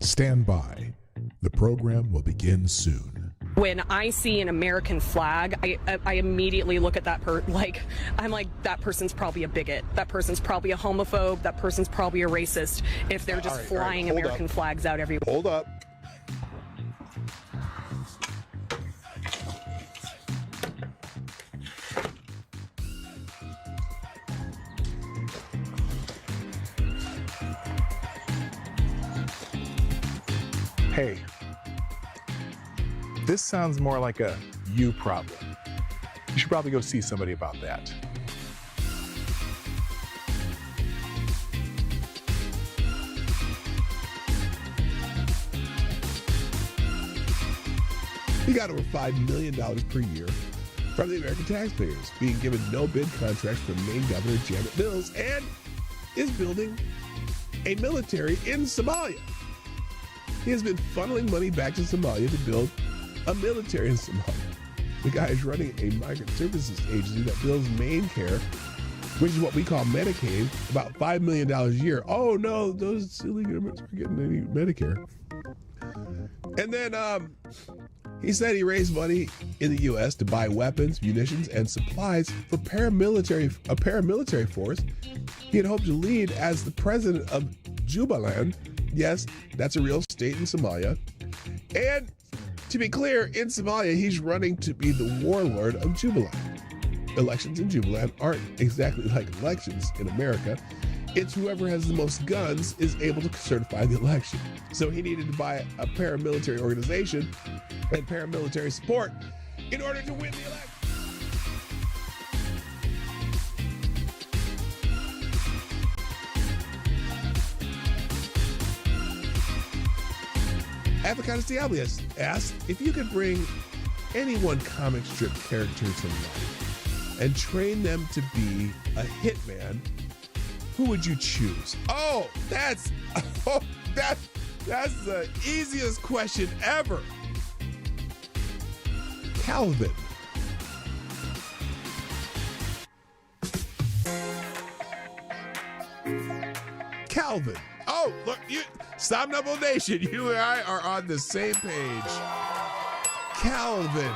Stand by. The program will begin soon. When I see an American flag, I immediately look at that I'm like, that person's probably a bigot. That person's probably a homophobe. That person's probably a racist if they're just flying American flags out everywhere. Hold up. Hey, this sounds more like a you problem. You should probably go see somebody about that. He got over $5 million per year from the American taxpayers, being given no bid contracts from Maine Governor Janet Mills, and is building a military in Somalia. He has been funneling money back to Somalia to build a military in Somalia. The guy is running a migrant services agency that bills Maine Care, which is what we call Medicaid, about $5 million a year. Oh no, those illegal immigrants are getting any Medicare. And then he said he raised money in the U.S. to buy weapons, munitions, and supplies for a paramilitary force he had hoped to lead as the president of Jubaland. Yes, that's a real state in Somalia. And to be clear, in Somalia, he's running to be the warlord of Jubaland. Elections in Jubaland aren't exactly like elections in America. It's whoever has the most guns is able to certify the election. So he needed to buy a paramilitary organization and paramilitary support in order to win the election. Avocado Diablo asked if you could bring any one comic strip character to life and train them to be a hitman, who would you choose? Oh, that's the easiest question ever. Calvin. Calvin. Oh, look, Somnambule Nation, you and I are on the same page. Calvin.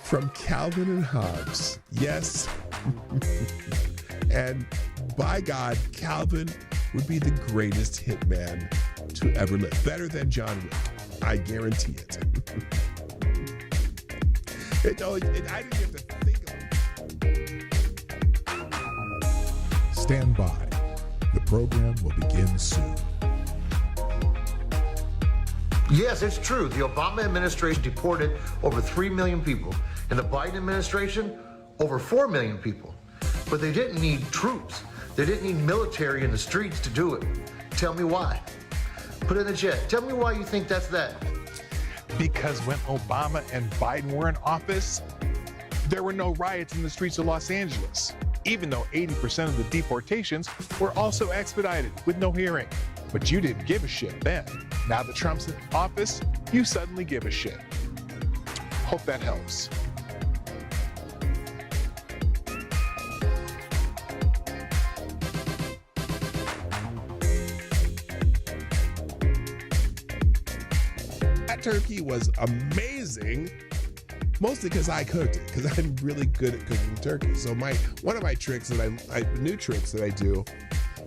From Calvin and Hobbes. Yes. And by God, Calvin would be the greatest hitman to ever live. Better than John Wick. I guarantee it. I didn't have to think of it. Stand by. The program will begin soon. Yes, it's true. The Obama administration deported over 3 million people, and the Biden administration over 4 million people. But they didn't need troops. They didn't need military in the streets to do it. Tell me why. Put it in the chat. Tell me why you think that's that. Because when Obama and Biden were in office, there were no riots in the streets of Los Angeles, even though 80% of the deportations were also expedited with no hearing. But you didn't give a shit then. Now that Trump's in office, you suddenly give a shit. Hope that helps. That turkey was amazing. Mostly because I cooked it, because I'm really good at cooking turkey. So one of my tricks new tricks that I do,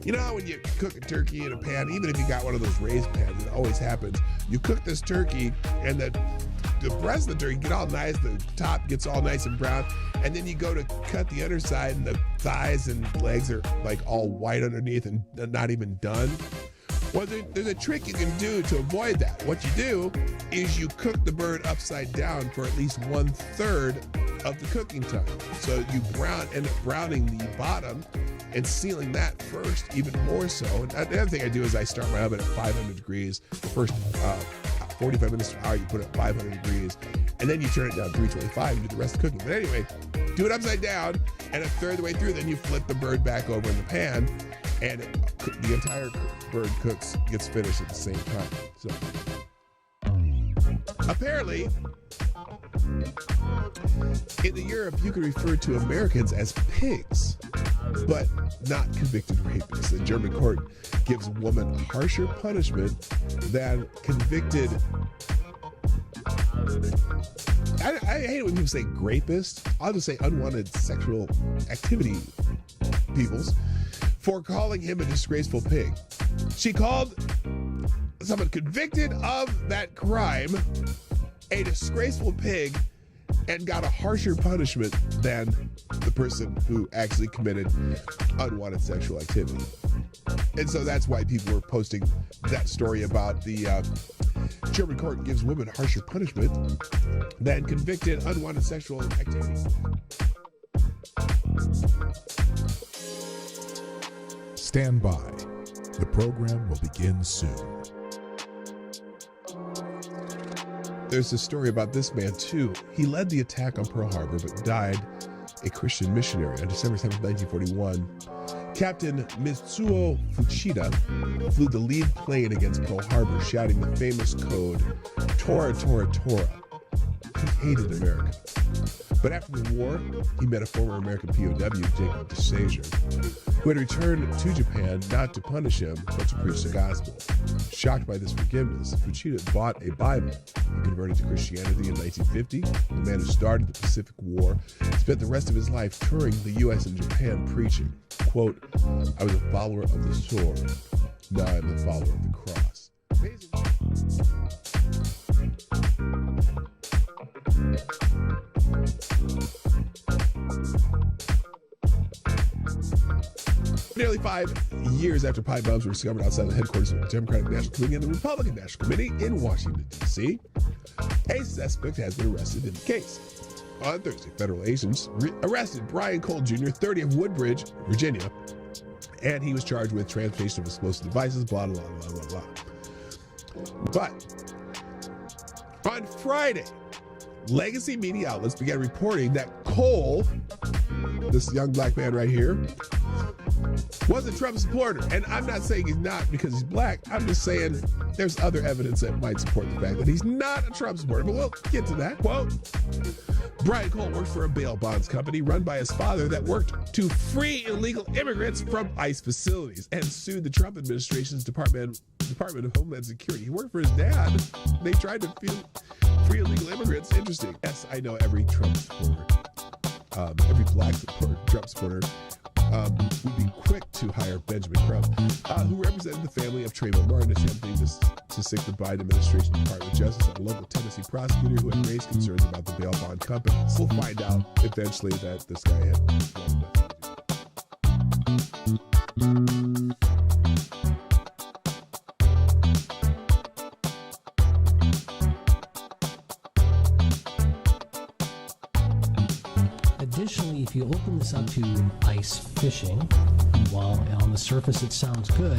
you know how when you cook a turkey in a pan, even if you got one of those raised pans, it always happens. You cook this turkey and the breast of the turkey get all nice, the top gets all nice and brown, and then you go to cut the underside and the thighs and legs are like all white underneath and not even done. Well, there's a trick you can do to avoid that. What you do is you cook the bird upside down for at least 1/3 of the cooking time. So you end up browning the bottom and sealing that first, even more so. And the other thing I do is I start my oven at 500 degrees. The first 45 minutes to an hour, you put it at 500 degrees, and then you turn it down to 325 and do the rest of the cooking. But anyway, do it upside down, and 1/3 of the way through, then you flip the bird back over in the pan, and the entire bird gets finished at the same time. So apparently, in Europe, you can refer to Americans as pigs. but not convicted rapist. The German court gives woman harsher punishment than convicted. I hate it when people say rapist. I'll just say unwanted sexual activity peoples for calling him a disgraceful pig. She called someone convicted of that crime a disgraceful pig and got a harsher punishment than the person who actually committed unwanted sexual activity. And so that's why people were posting that story about the German court gives women harsher punishment than convicted unwanted sexual activity. Stand by. The program will begin soon. There's a story about this man, too. He led the attack on Pearl Harbor, but died a Christian missionary on December 7, 1941. Captain Mitsuo Fuchida flew the lead plane against Pearl Harbor, shouting the famous code, Tora, Tora, Tora. He hated America. But after the war, he met a former American POW, Jacob DeSager, who had returned to Japan not to punish him, but to preach the gospel. Shocked by this forgiveness, Fuchida bought a Bible. He converted to Christianity in 1950. The man who started the Pacific War spent the rest of his life touring the U.S. and Japan preaching. Quote, I was a follower of the sword. Now I'm a follower of the cross. Amazing. Nearly 5 years after pipe bombs were discovered outside the headquarters of the Democratic National Committee and the Republican National Committee in Washington, D.C., a suspect has been arrested in the case. On Thursday, federal agents arrested Brian Cole Jr., 30 of Woodbridge, Virginia, and he was charged with transportation of explosive devices, blah, blah, blah, blah, blah. But on Friday, legacy media outlets began reporting that Cole, this young black man right here, was a Trump supporter. And I'm not saying he's not because he's black. I'm just saying there's other evidence that might support the fact that he's not a Trump supporter. But we'll get to that. Quote, Brian Cole worked for a bail bonds company run by his father that worked to free illegal immigrants from ICE facilities and sued the Trump administration's Department of Homeland Security. He worked for his dad. They tried to free illegal immigrants. Interesting. Yes, I know every Trump supporter, every black supporter, Trump supporter, would be quick to hire Benjamin Crump, who represented the family of Trayvon Martin, attempting to sic the Biden administration Department of Justice on a local Tennessee prosecutor who had raised concerns about the bail bond company. We'll find out eventually that this guy had wanted nothing to do. Additionally, if you open this up to ice fishing, while on the surface it sounds good,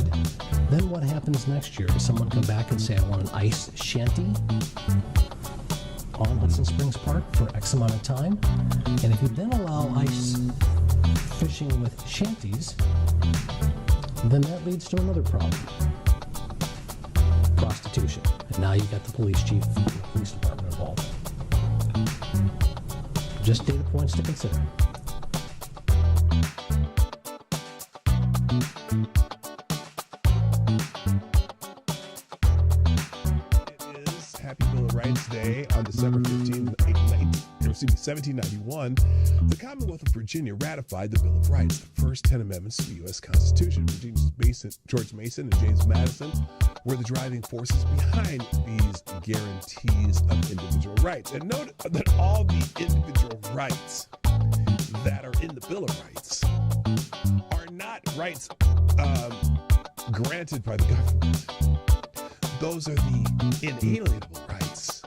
then what happens next year? Does someone come back and say, I want an ice shanty on Hudson Springs Park for X amount of time? And if you then allow ice fishing with shanties, then that leads to another problem. Prostitution. And now you've got the police chief and the police department involved. Just data points to consider. It is Happy Bill of Rights Day on December 1791. The Commonwealth of Virginia ratified the Bill of Rights, the first 10 amendments to the U.S. Constitution. George Mason and James Madison were the driving forces behind these guarantees of individual rights. And note that all the individual rights that are in the Bill of Rights are not rights granted by the government. Those are the inalienable rights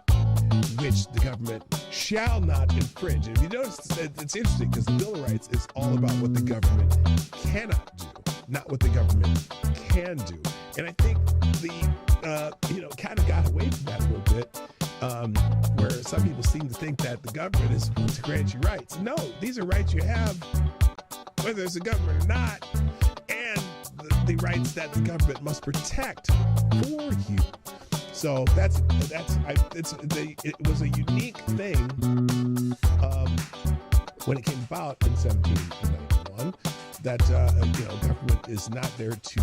which the government shall not infringe. And if you notice, it's interesting because the Bill of Rights is all about what the government cannot do, not what the government can do. And I think the kind of got away from that a little bit, where some people seem to think that the government is going to grant you rights. No, these are rights you have, whether there's a government or not, and the rights that the government must protect for you. So it was a unique thing when it came about in 1791. one, that government is not there to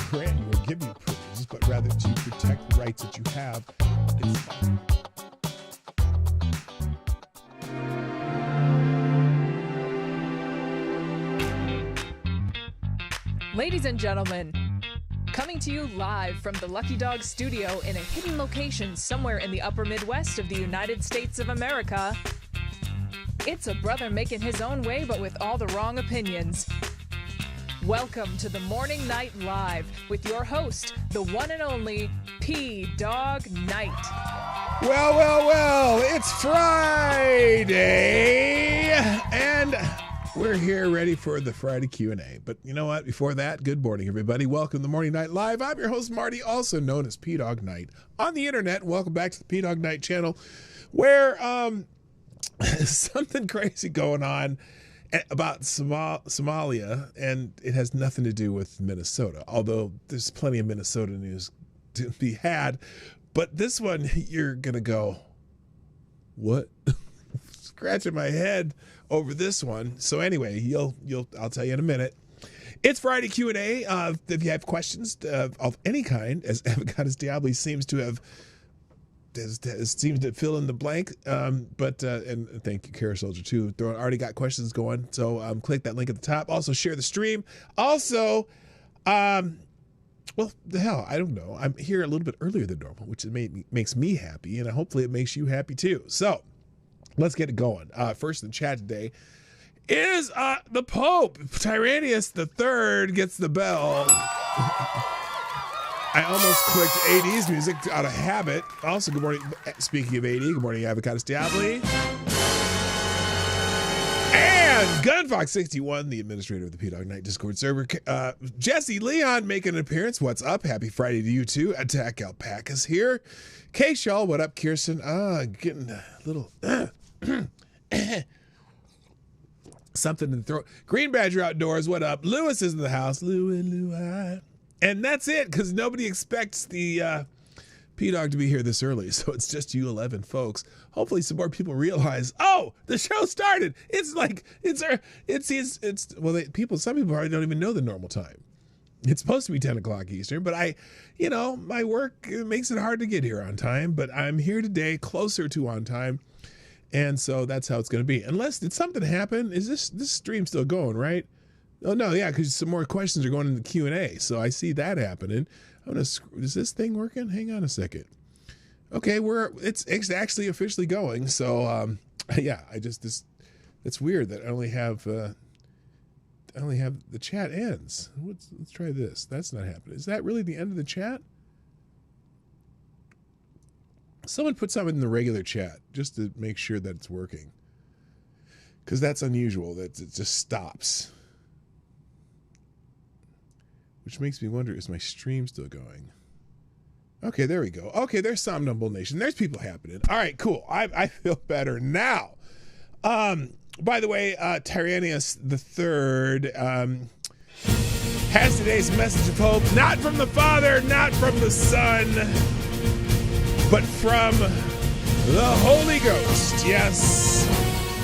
grant you or give you privileges, but rather to protect rights that you have. Ladies and gentlemen, coming to you live from the Lucky Dog studio in a hidden location somewhere in the upper Midwest of the United States of America, it's a brother making his own way but with all the wrong opinions. Welcome to the Morning Night Live with your host, the one and only Dawg Knight. Well, it's Friday, and we're here ready for the Friday Q&A. But you know what? Before that, good morning, everybody. Welcome to the Morning Night Live. I'm your host, Marty, also known as Dawg Knight on the internet. Welcome back to the Dawg Knight Channel, where something crazy going on about Somalia, and it has nothing to do with Minnesota, although there's plenty of Minnesota news to be had. But this one, you're going to go, what? Scratching my head over this one. So anyway, I'll tell you in a minute. It's Friday Q&A. If you have questions of any kind, as Avocados Diablo seems to fill in the blank. And thank you, Kara Soldier, too. Already got questions going. So click that link at the top. Also share the stream. Also, well, the hell, I don't know. I'm here a little bit earlier than normal, which makes me happy, and hopefully it makes you happy too. So let's get it going. First in the chat today is the Pope. Tyrannius III gets the bell. I almost clicked AD's music out of habit. Also, good morning. Speaking of AD, good morning, Avocados Diablo. And Gunfox61, the administrator of the PDawgKnight Discord server. Jesse Leon making an appearance. What's up? Happy Friday to you too. Attack Alpaca's here. K-Shaw, what up, Kirsten? Getting a little something in the throat. Green Badger Outdoors, what up? Lewis is in the house. Louis. And that's it, because nobody expects the P-Dawg to be here this early. So it's just you 11 folks. Hopefully some more people realize, oh, the show started. It's like, some people probably don't even know the normal time. It's supposed to be 10 o'clock Eastern, but my work makes it hard to get here on time, but I'm here today closer to on time. And so that's how it's going to be. Unless, did something happen? Is this stream still going, right? Oh, no, yeah, because some more questions are going in the Q&A. So I see that happening. Is this thing working? Hang on a second. Okay, it's actually officially going. So, yeah, it's weird that I only have the chat ends. Let's try this. That's not happening. Is that really the end of the chat? Someone put something in the regular chat just to make sure that it's working. Because that's unusual, that it just stops. Which makes me wonder, is my stream still going? Okay, there we go. Okay, there's Somnambule Nation. There's people happening. All right, cool. I feel better now. By the way, Tyrannius III has today's message of hope, not from the Father, not from the Son, but from the Holy Ghost. Yes,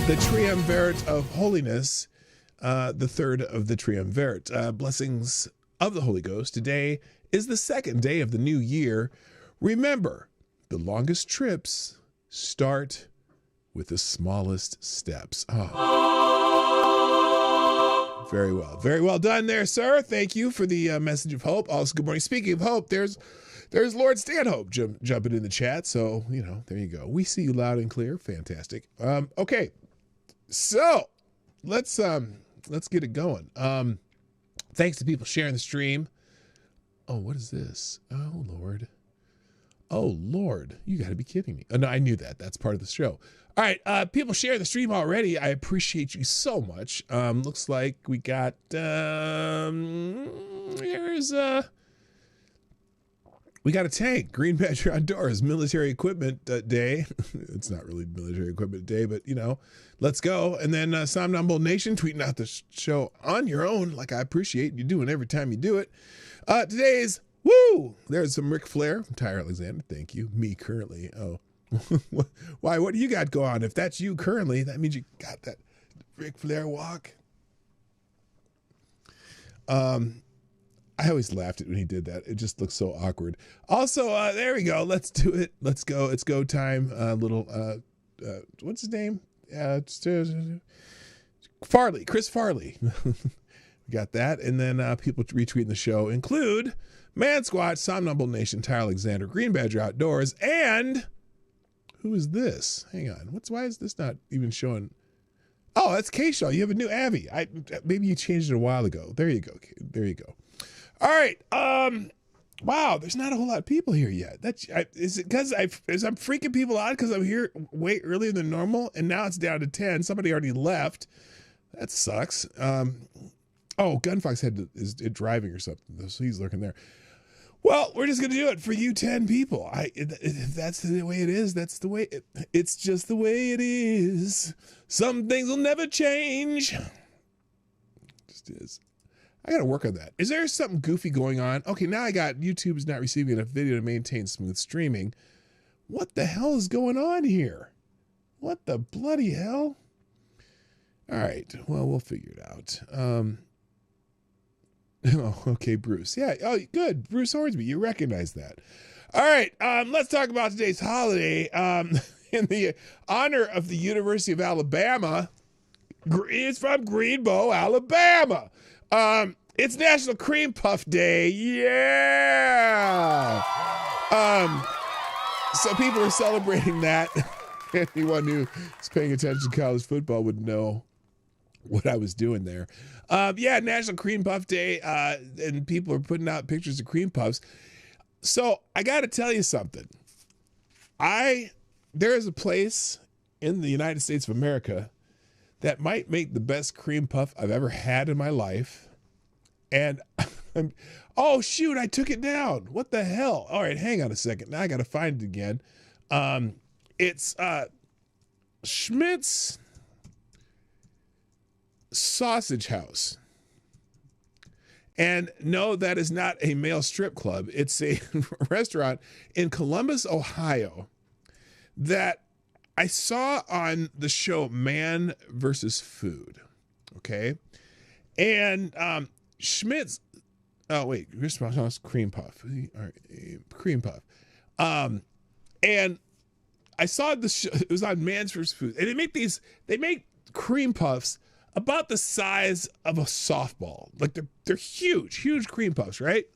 the triumvirate of holiness, the third of the triumvirate. Blessings of the Holy Ghost. Today is the second day of the new year. Remember, the longest trips start with the smallest steps. Oh. Very well. Very well done there, sir. Thank you for the message of hope. Also, good morning. Speaking of hope, there's Lord Stanhope jumping in the chat. So, there you go. We see you loud and clear. Fantastic. Okay. So let's get it going. Thanks to people sharing the stream. Oh, what is this? Oh, Lord. Oh, Lord. You got to be kidding me. Oh, no, I knew that. That's part of the show. All right. People sharing the stream already. I appreciate you so much. Looks like we got, we got a tank. Green Badger Outdoors, military equipment day. It's not really military equipment day, but let's go. And then Somnambule Nation tweeting out the show on your own, like I appreciate you doing every time you do it. Today's there's some Ric Flair from Tyre Alexander. Thank you. Me currently. Oh, why? What do you got going on? If that's you currently, that means you got that Ric Flair walk. I always laughed at when he did that. It just looks so awkward. Also, there we go. Let's do it. Let's go. It's go time. What's his name? Farley, Chris Farley. We got that. And then people retweeting the show include Man Squatch, Somnambule Nation, Ty Alexander, Green Badger Outdoors, and who is this? Hang on. Why is this not even showing? Oh, that's Cashapp. You have a new Avi. Maybe you changed it a while ago. There you go. There you go. All right. Wow, there's not a whole lot of people here yet. Is it because I'm freaking people out because I'm here way earlier than normal, and now it's down to 10. Somebody already left. That sucks. Gunfox is driving or something, so he's lurking there. Well, we're just gonna do it for you 10 people. If that's the way it is, that's the way it's just the way it is. Some things will never change. It just is. I gotta work on that. Is there something goofy going on? Okay, now I got YouTube is not receiving enough video to maintain smooth streaming. What the hell is going on here? What the bloody hell? All right, well, we'll figure it out. Oh, okay, Bruce. Yeah, oh, good. Bruce Hornsby, you recognize that. All right, let's talk about today's holiday. In the honor of the University of Alabama, it's from Greenbow, Alabama. It's National Cream Puff Day. Yeah. So people are celebrating that. Anyone who is paying attention to college football would know what I was doing there. National Cream Puff Day, and people are putting out pictures of cream puffs. So I got to tell you something. There is a place in the United States of America that might make the best cream puff I've ever had in my life. And oh shoot, I took it down. What the hell? All right, hang on a second. Now I got to find it again. It's Schmidt's Sausage House. And no, that is not a male strip club. It's a restaurant in Columbus, Ohio, that I saw on the show Man vs. Food. Okay. And Schmidt's, cream puff. Cream puff. And I saw the show, it was on Man vs. Food. And they make cream puffs about the size of a softball. Like they're huge cream puffs, right?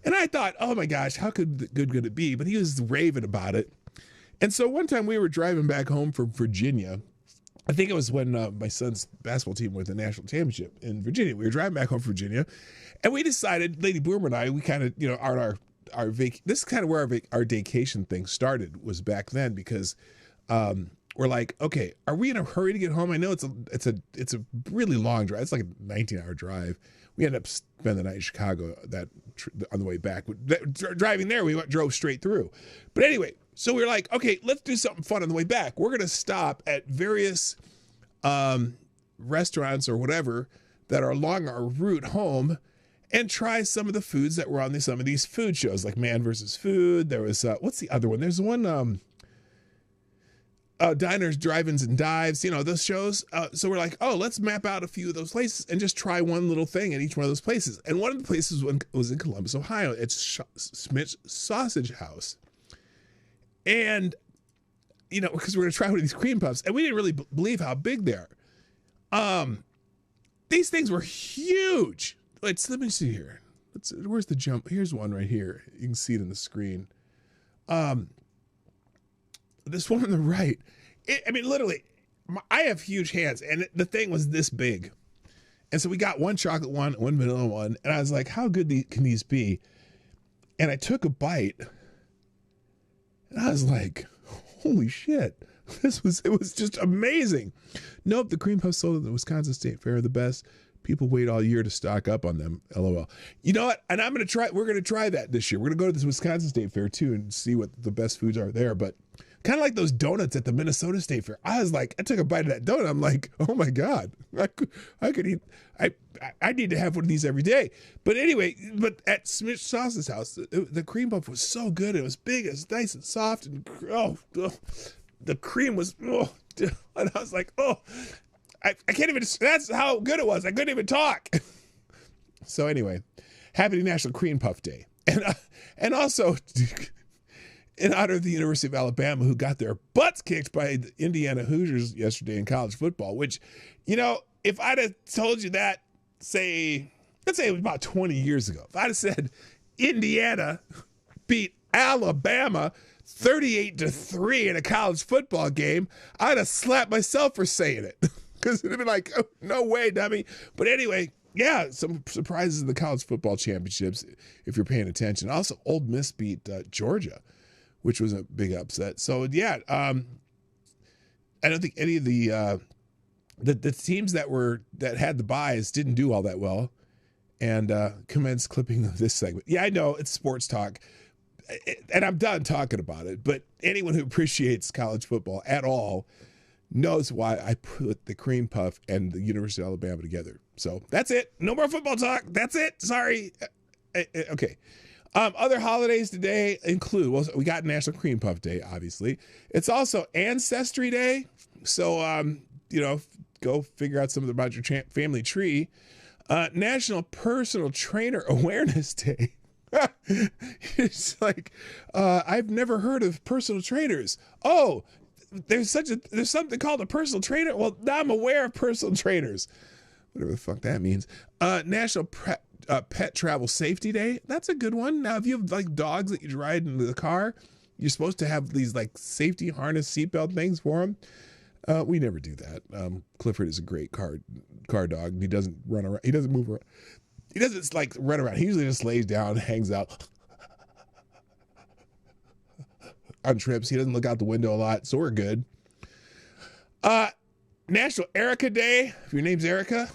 And I thought, oh my gosh, how good could it be? But he was raving about it. And so one time we were driving back home from Virginia. I think it was when my son's basketball team won the national championship in Virginia. We were driving back home from Virginia, and we decided, Lady Boomer and I, we kind of, this is kind of where our vacation thing started, was back then, because we're like, okay, are we in a hurry to get home? I know it's a really long drive. It's like a 19-hour drive. We ended up spending the night in Chicago on the way back. Driving there, we drove straight through. But anyway, so we were like, okay, let's do something fun on the way back. We're going to stop at various restaurants or whatever that are along our route home and try some of the foods that were on some of these food shows, like Man vs. Food. There was, what's the other one? There's one, Diners, Drive-Ins, and Dives, those shows. So we're like, oh, let's map out a few of those places and just try one little thing at each one of those places. And one of the places was in Columbus, Ohio. It's Schmidt's Sausage House. And, because we're going to try one of these cream puffs, and we didn't really believe how big they are. These things were huge. Let me see here. Where's the jump? Here's one right here. You can see it in the screen. This one on the right. Literally, I have huge hands, and the thing was this big. And so we got one chocolate one, one vanilla one, and I was like, how good can these be? And I took a bite, and I was like, holy shit. It was just amazing. Nope, the cream puffs sold at the Wisconsin State Fair are the best. People wait all year to stock up on them. LOL. You know what? And we're going to try that this year. We're going to go to this Wisconsin State Fair too and see what the best foods are there. But kind of like those donuts at the Minnesota State Fair. I was like, I took a bite of that donut. I'm like, oh my God, I could eat. I need to have one of these every day. But anyway, at Schmidt's Sausage House, the cream puff was so good. It was big, it was nice and soft, and the cream was, and I was like, I can't even, that's how good it was. I couldn't even talk. So anyway, happy National Cream Puff Day. And also in honor of the University of Alabama, who got their butts kicked by the Indiana Hoosiers yesterday in college football, which, you know, if I'd have told you that, let's say it was about 20 years ago, if I'd have said Indiana beat Alabama 38-3 in a college football game, I'd have slapped myself for saying it, because it'd have been like, oh, no way, dummy. But anyway, yeah, some surprises in the college football championships, if you're paying attention. Also, Ole Miss beat Georgia, which was a big upset. So, yeah, I don't think any of the teams that had the buys didn't do all that well. And commence clipping of this segment. Yeah, I know, it's sports talk, and I'm done talking about it, but anyone who appreciates college football at all knows why I put the Cream Puff and the University of Alabama together. So that's it. No more football talk. That's it. Sorry. Okay. Other holidays today include, well, we got National Cream Puff Day, obviously. It's also Ancestry Day. So, go figure out something about your family tree. National Personal Trainer Awareness Day. It's like, I've never heard of personal trainers. Oh, there's something called a personal trainer. Well, now I'm aware of personal trainers. Whatever the fuck that means. National Pet Travel Safety Day. That's a good one. Now, if you have like dogs that you ride in the car, you're supposed to have these like safety harness seatbelt things for them. We never do that. Clifford is a great car dog. And he doesn't run around. He doesn't move around. He doesn't like run around. He usually just lays down, hangs out on trips. He doesn't look out the window a lot, so we're good. National Erica Day, if your name's Erica.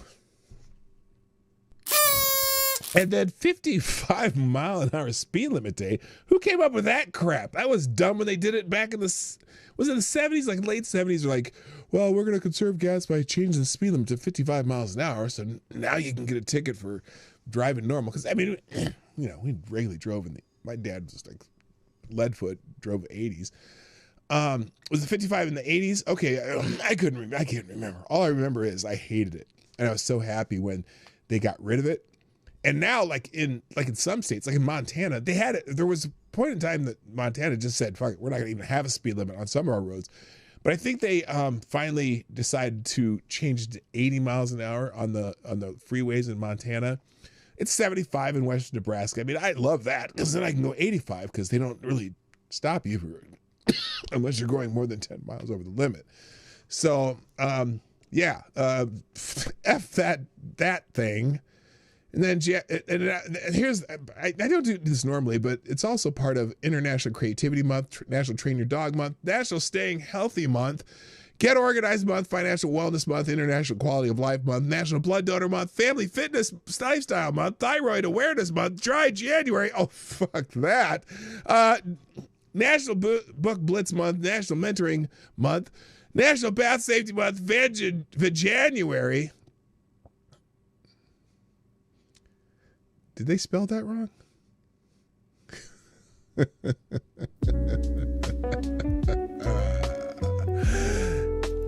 And then 55-mile-an-hour speed limit day. Who came up with that crap? That was dumb when they did it back in was it the 70s, like late 70s? They're like, well, we're going to conserve gas by changing the speed limit to 55 miles an hour. So now you can get a ticket for driving normal. Because, I mean, we regularly drove my dad was just like Leadfoot, drove 80s. Was it 55 in the 80s? Okay, I can't remember. All I remember is I hated it. And I was so happy when they got rid of it. And now, like in some states, like in Montana, they had it. There was a point in time that Montana just said, fuck it, we're not going to even have a speed limit on some of our roads. But I think they finally decided to change it to 80 miles an hour on the freeways in Montana. It's 75 in western Nebraska. I mean, I love that, because then I can go 85, because they don't really stop you unless you're going more than 10 miles over the limit. So, F that thing. And then here's, I don't do this normally, but it's also part of International Creativity Month, National Train Your Dog Month, National Staying Healthy Month, Get Organized Month, Financial Wellness Month, International Quality of Life Month, National Blood Donor Month, Family Fitness Lifestyle Month, Thyroid Awareness Month, Dry January. Oh, fuck that. National Book Blitz Month, National Mentoring Month, National Bath Safety Month, January. Did they spell that wrong?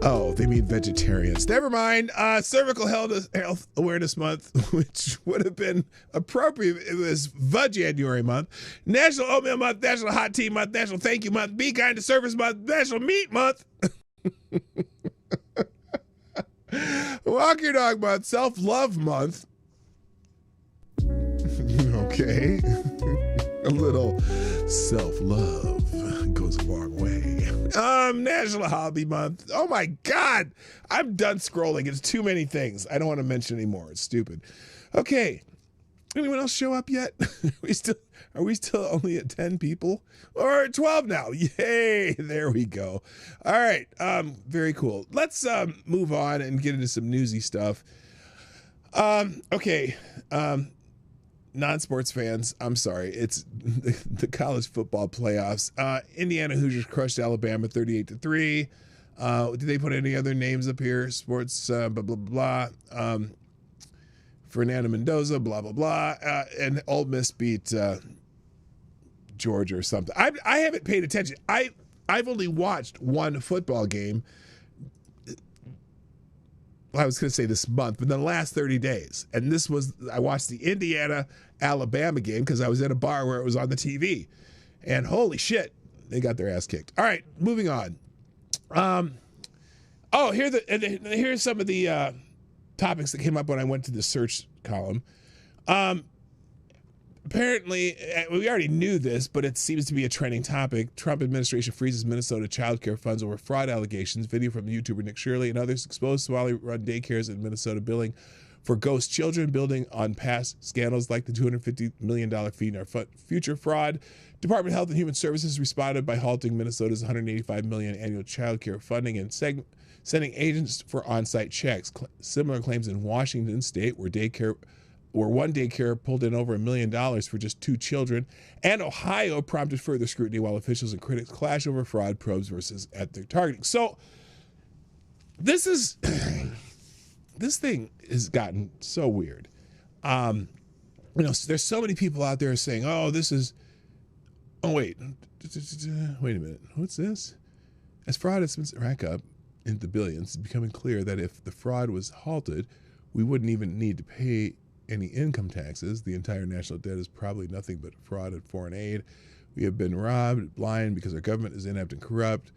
Oh, they mean vegetarians. Never mind. Cervical Health Awareness Month, which would have been appropriate. It was January month. National Oatmeal Month, National Hot Tea Month, National Thank You Month, Be Kind to Service Month, National Meat Month. Walk Your Dog Month, Self-Love Month. Okay. A little self-love goes a long way. National Hobby Month. Oh my God. I'm done scrolling. It's too many things. I don't want to mention anymore. It's stupid. Okay. Anyone else show up yet? Are we still only at 10 people? Or 12 now? Yay. There we go. All right. Very cool. Let's move on and get into some newsy stuff. Okay. Non-sports fans, I'm sorry. It's the college football playoffs. Indiana Hoosiers crushed Alabama 38-3. Did they put any other names up here? Sports, blah, blah, blah. Fernando Mendoza, blah, blah, blah. And Ole Miss beat Georgia or something. I haven't paid attention. I've only watched one football game. I was going to say this month, but the last 30 days. And I watched the Indiana-Alabama game because I was in a bar where it was on the TV. And holy shit, they got their ass kicked. All right, moving on. Here's some of the topics that came up when I went to the search column. Apparently, we already knew this, but it seems to be a trending topic. Trump administration freezes Minnesota child care funds over fraud allegations. Video from YouTuber Nick Shirley and others exposed Somali-run daycares in Minnesota billing for ghost children, building on past scandals like the $250 million fee in our future fraud. Department of Health and Human Services responded by halting Minnesota's $185 million annual child care funding and sending agents for on-site checks. Similar claims in Washington State, where one daycare pulled in over $1 million for just 2 children, and Ohio prompted further scrutiny while officials and critics clash over fraud probes versus ethnic targeting. So this thing has gotten so weird. There's so many people out there saying, wait a minute, what's this? As fraud has been racked up into the billions, it's becoming clear that if the fraud was halted, we wouldn't even need to pay any income taxes. The entire national debt is probably nothing but fraud and foreign aid. We have been robbed blind because our government is inept and corrupt.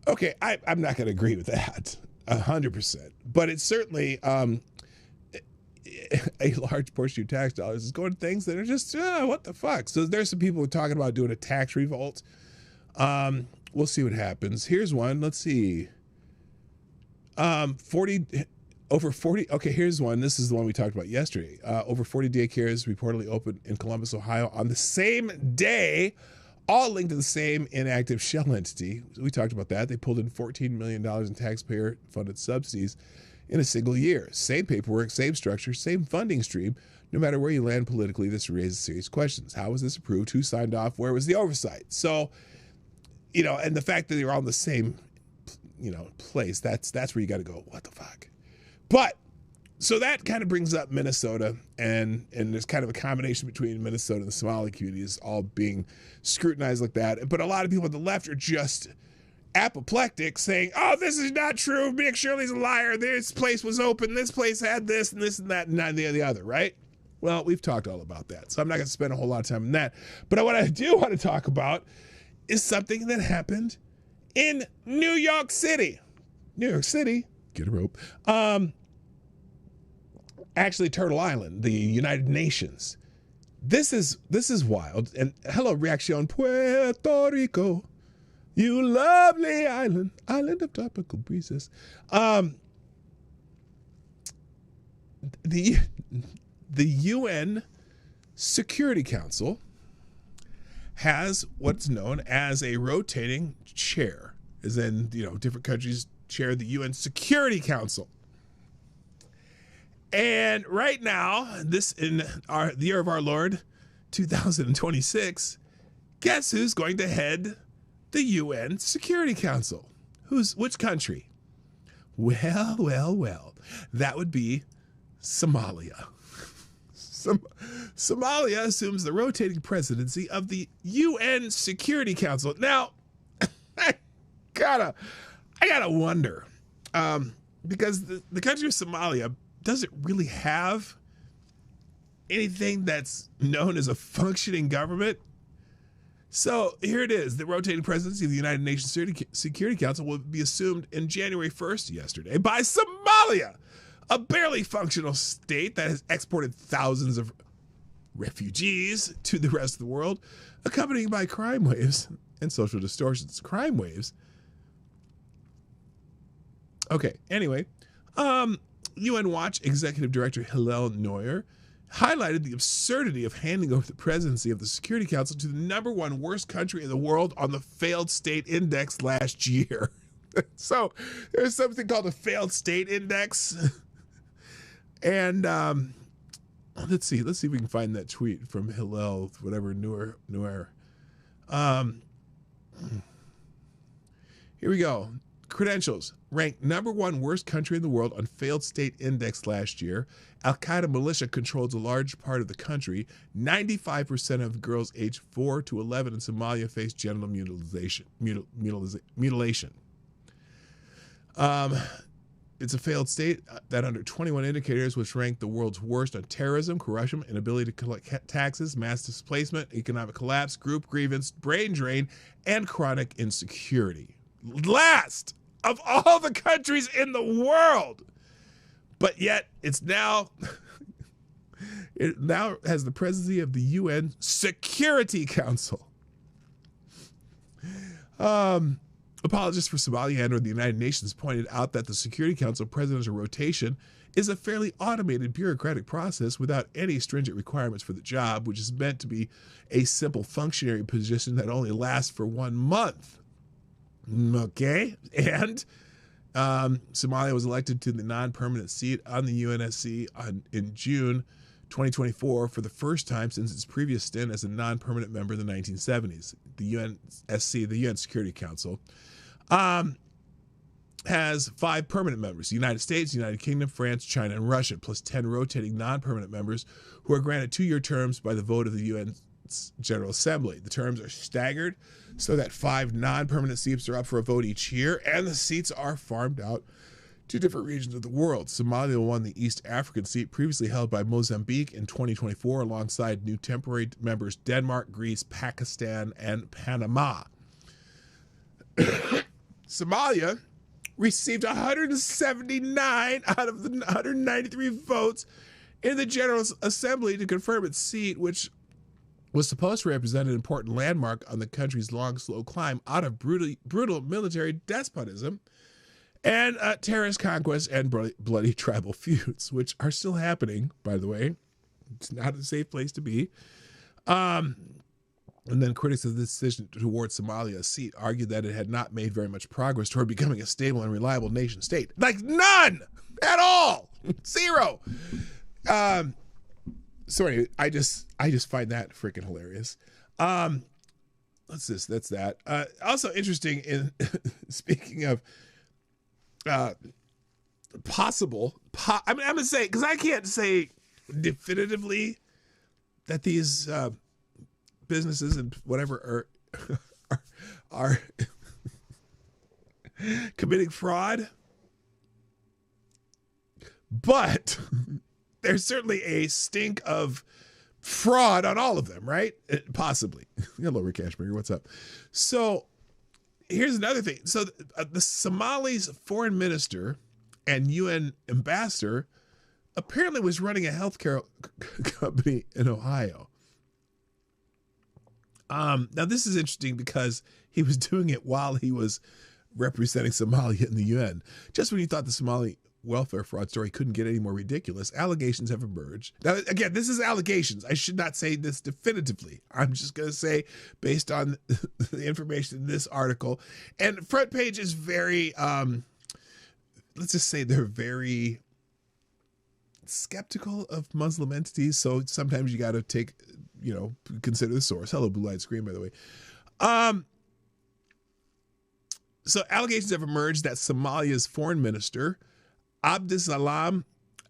Okay, I'm not going to agree with that 100%, but it's certainly a large portion of your tax dollars is going to things that are just what the fuck. So there's some people talking about doing a tax revolt. We'll see what happens. Here's one. Let's see. Over 40, okay, here's one. This is the one we talked about yesterday. Over 40 daycares reportedly opened in Columbus, Ohio on the same day, all linked to the same inactive shell entity. We talked about that. They pulled in $14 million in taxpayer-funded subsidies in a single year. Same paperwork, same structure, same funding stream. No matter where you land politically, this raises serious questions. How was this approved? Who signed off? Where was the oversight? So, and the fact that they were all in the same, place, that's where you got to go, what the fuck? But, so that kind of brings up Minnesota, and there's kind of a combination between Minnesota and the Somali communities all being scrutinized like that. But a lot of people on the left are just apoplectic, saying, oh, this is not true. Nick Shirley's a liar. This place was open. This place had this and this and that and the other, right? Well, we've talked all about that, so I'm not going to spend a whole lot of time on that. But what I do want to talk about is something that happened in New York City. New York City, get a rope. Actually, Turtle Island, the United Nations. This is wild. And hello, Reaction Puerto Rico, you lovely island of tropical breezes. The UN Security Council has what's known as a rotating chair, as in, different countries chair the UN Security Council. And right now, this in the year of our Lord, 2026, guess who's going to head the UN Security Council? Which country? Well, that would be Somalia. Somalia assumes the rotating presidency of the UN Security Council. Now, I gotta wonder, because the country of Somalia doesn't really have anything that's known as a functioning government. So here it is. The rotating presidency of the United Nations Security Council will be assumed in January 1st, yesterday, by Somalia, a barely functional state that has exported thousands of refugees to the rest of the world, accompanied by crime waves and social distortions. Crime waves? Okay, anyway, UN Watch Executive Director Hillel Neuer highlighted the absurdity of handing over the presidency of the Security Council to the #1 worst country in the world on the failed state index last year. So there's something called a failed state index. And let's see if we can find that tweet from Hillel, whatever, Neuer. Here we go. Credentials. Ranked #1 worst country in the world on failed state index last year. Al-Qaeda militia controls a large part of the country. 95% of girls aged 4 to 11 in Somalia face genital mutilation. It's a failed state that under 21 indicators, which rank the world's worst on terrorism, corruption, inability to collect taxes, mass displacement, economic collapse, group grievance, brain drain, and chronic insecurity. Last of all the countries in the world. But yet it's now, it now has the presidency of the UN Security Council. Apologists for Somaliland or the United Nations pointed out that the Security Council presidential rotation is a fairly automated bureaucratic process without any stringent requirements for the job, which is meant to be a simple functionary position that only lasts for 1 month. Okay? And Somalia was elected to the non-permanent seat on the UNSC in June 2024 for the first time since its previous stint as a non-permanent member in the 1970s. The UNSC, the UN Security Council, has 5 permanent members: the United States, United Kingdom, France, China, and Russia, plus 10 rotating non-permanent members who are granted 2-year terms by the vote of the UN General Assembly. The terms are staggered so that 5 non-permanent seats are up for a vote each year, and the seats are farmed out to different regions of the world. Somalia won the East African seat previously held by Mozambique in 2024 alongside new temporary members Denmark, Greece, Pakistan, and Panama. Somalia received 179 out of the 193 votes in the General Assembly to confirm its seat, which was supposed to represent an important landmark on the country's long, slow climb out of brutal military despotism and terrorist conquest and bloody tribal feuds, which are still happening, by the way. It's not a safe place to be. And then critics of the decision towards Somalia's seat argued that it had not made very much progress toward becoming a stable and reliable nation state. Like none at all. 0. Sorry, I just find that freaking hilarious. That's that. Also interesting in speaking of possible. I'm gonna say, because I can't say definitively that these businesses and whatever are committing fraud, but there's certainly a stink of fraud on all of them, right? Possibly. Hello, Rick Ashburger. What's up? So here's another thing. So the Somali's foreign minister and UN ambassador apparently was running a healthcare company in Ohio. Now, this is interesting because he was doing it while he was representing Somalia in the UN. Just when you thought the Somali welfare fraud story couldn't get any more ridiculous, allegations have emerged. Now, again, this is allegations. I should not say this definitively. I'm just going to say based on the information in this article. And front page is very, let's just say they're very skeptical of Muslim entities. So sometimes you got to take, consider the source. Hello, Blue Light Screen, by the way. So allegations have emerged that Somalia's foreign minister, Abdisalam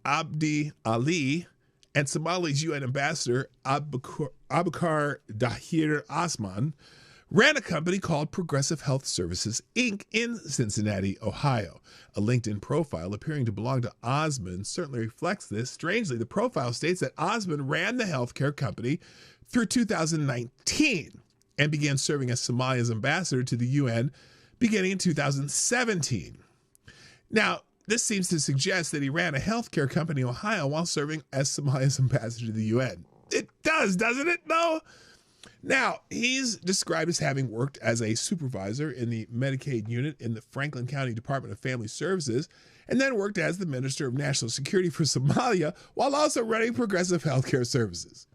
Abdi Ali, and Somalia's UN ambassador, Abubakar Dahir Osman, ran a company called Progressive Health Services, Inc. in Cincinnati, Ohio. A LinkedIn profile appearing to belong to Osman certainly reflects this. Strangely, the profile states that Osman ran the healthcare company through 2019 and began serving as Somalia's ambassador to the UN beginning in 2017. Now, this seems to suggest that he ran a healthcare company in Ohio while serving as Somalia's ambassador to the UN. It does, doesn't it? No. Now, he's described as having worked as a supervisor in the Medicaid unit in the Franklin County Department of Family Services, and then worked as the Minister of National Security for Somalia while also running Progressive Healthcare Services.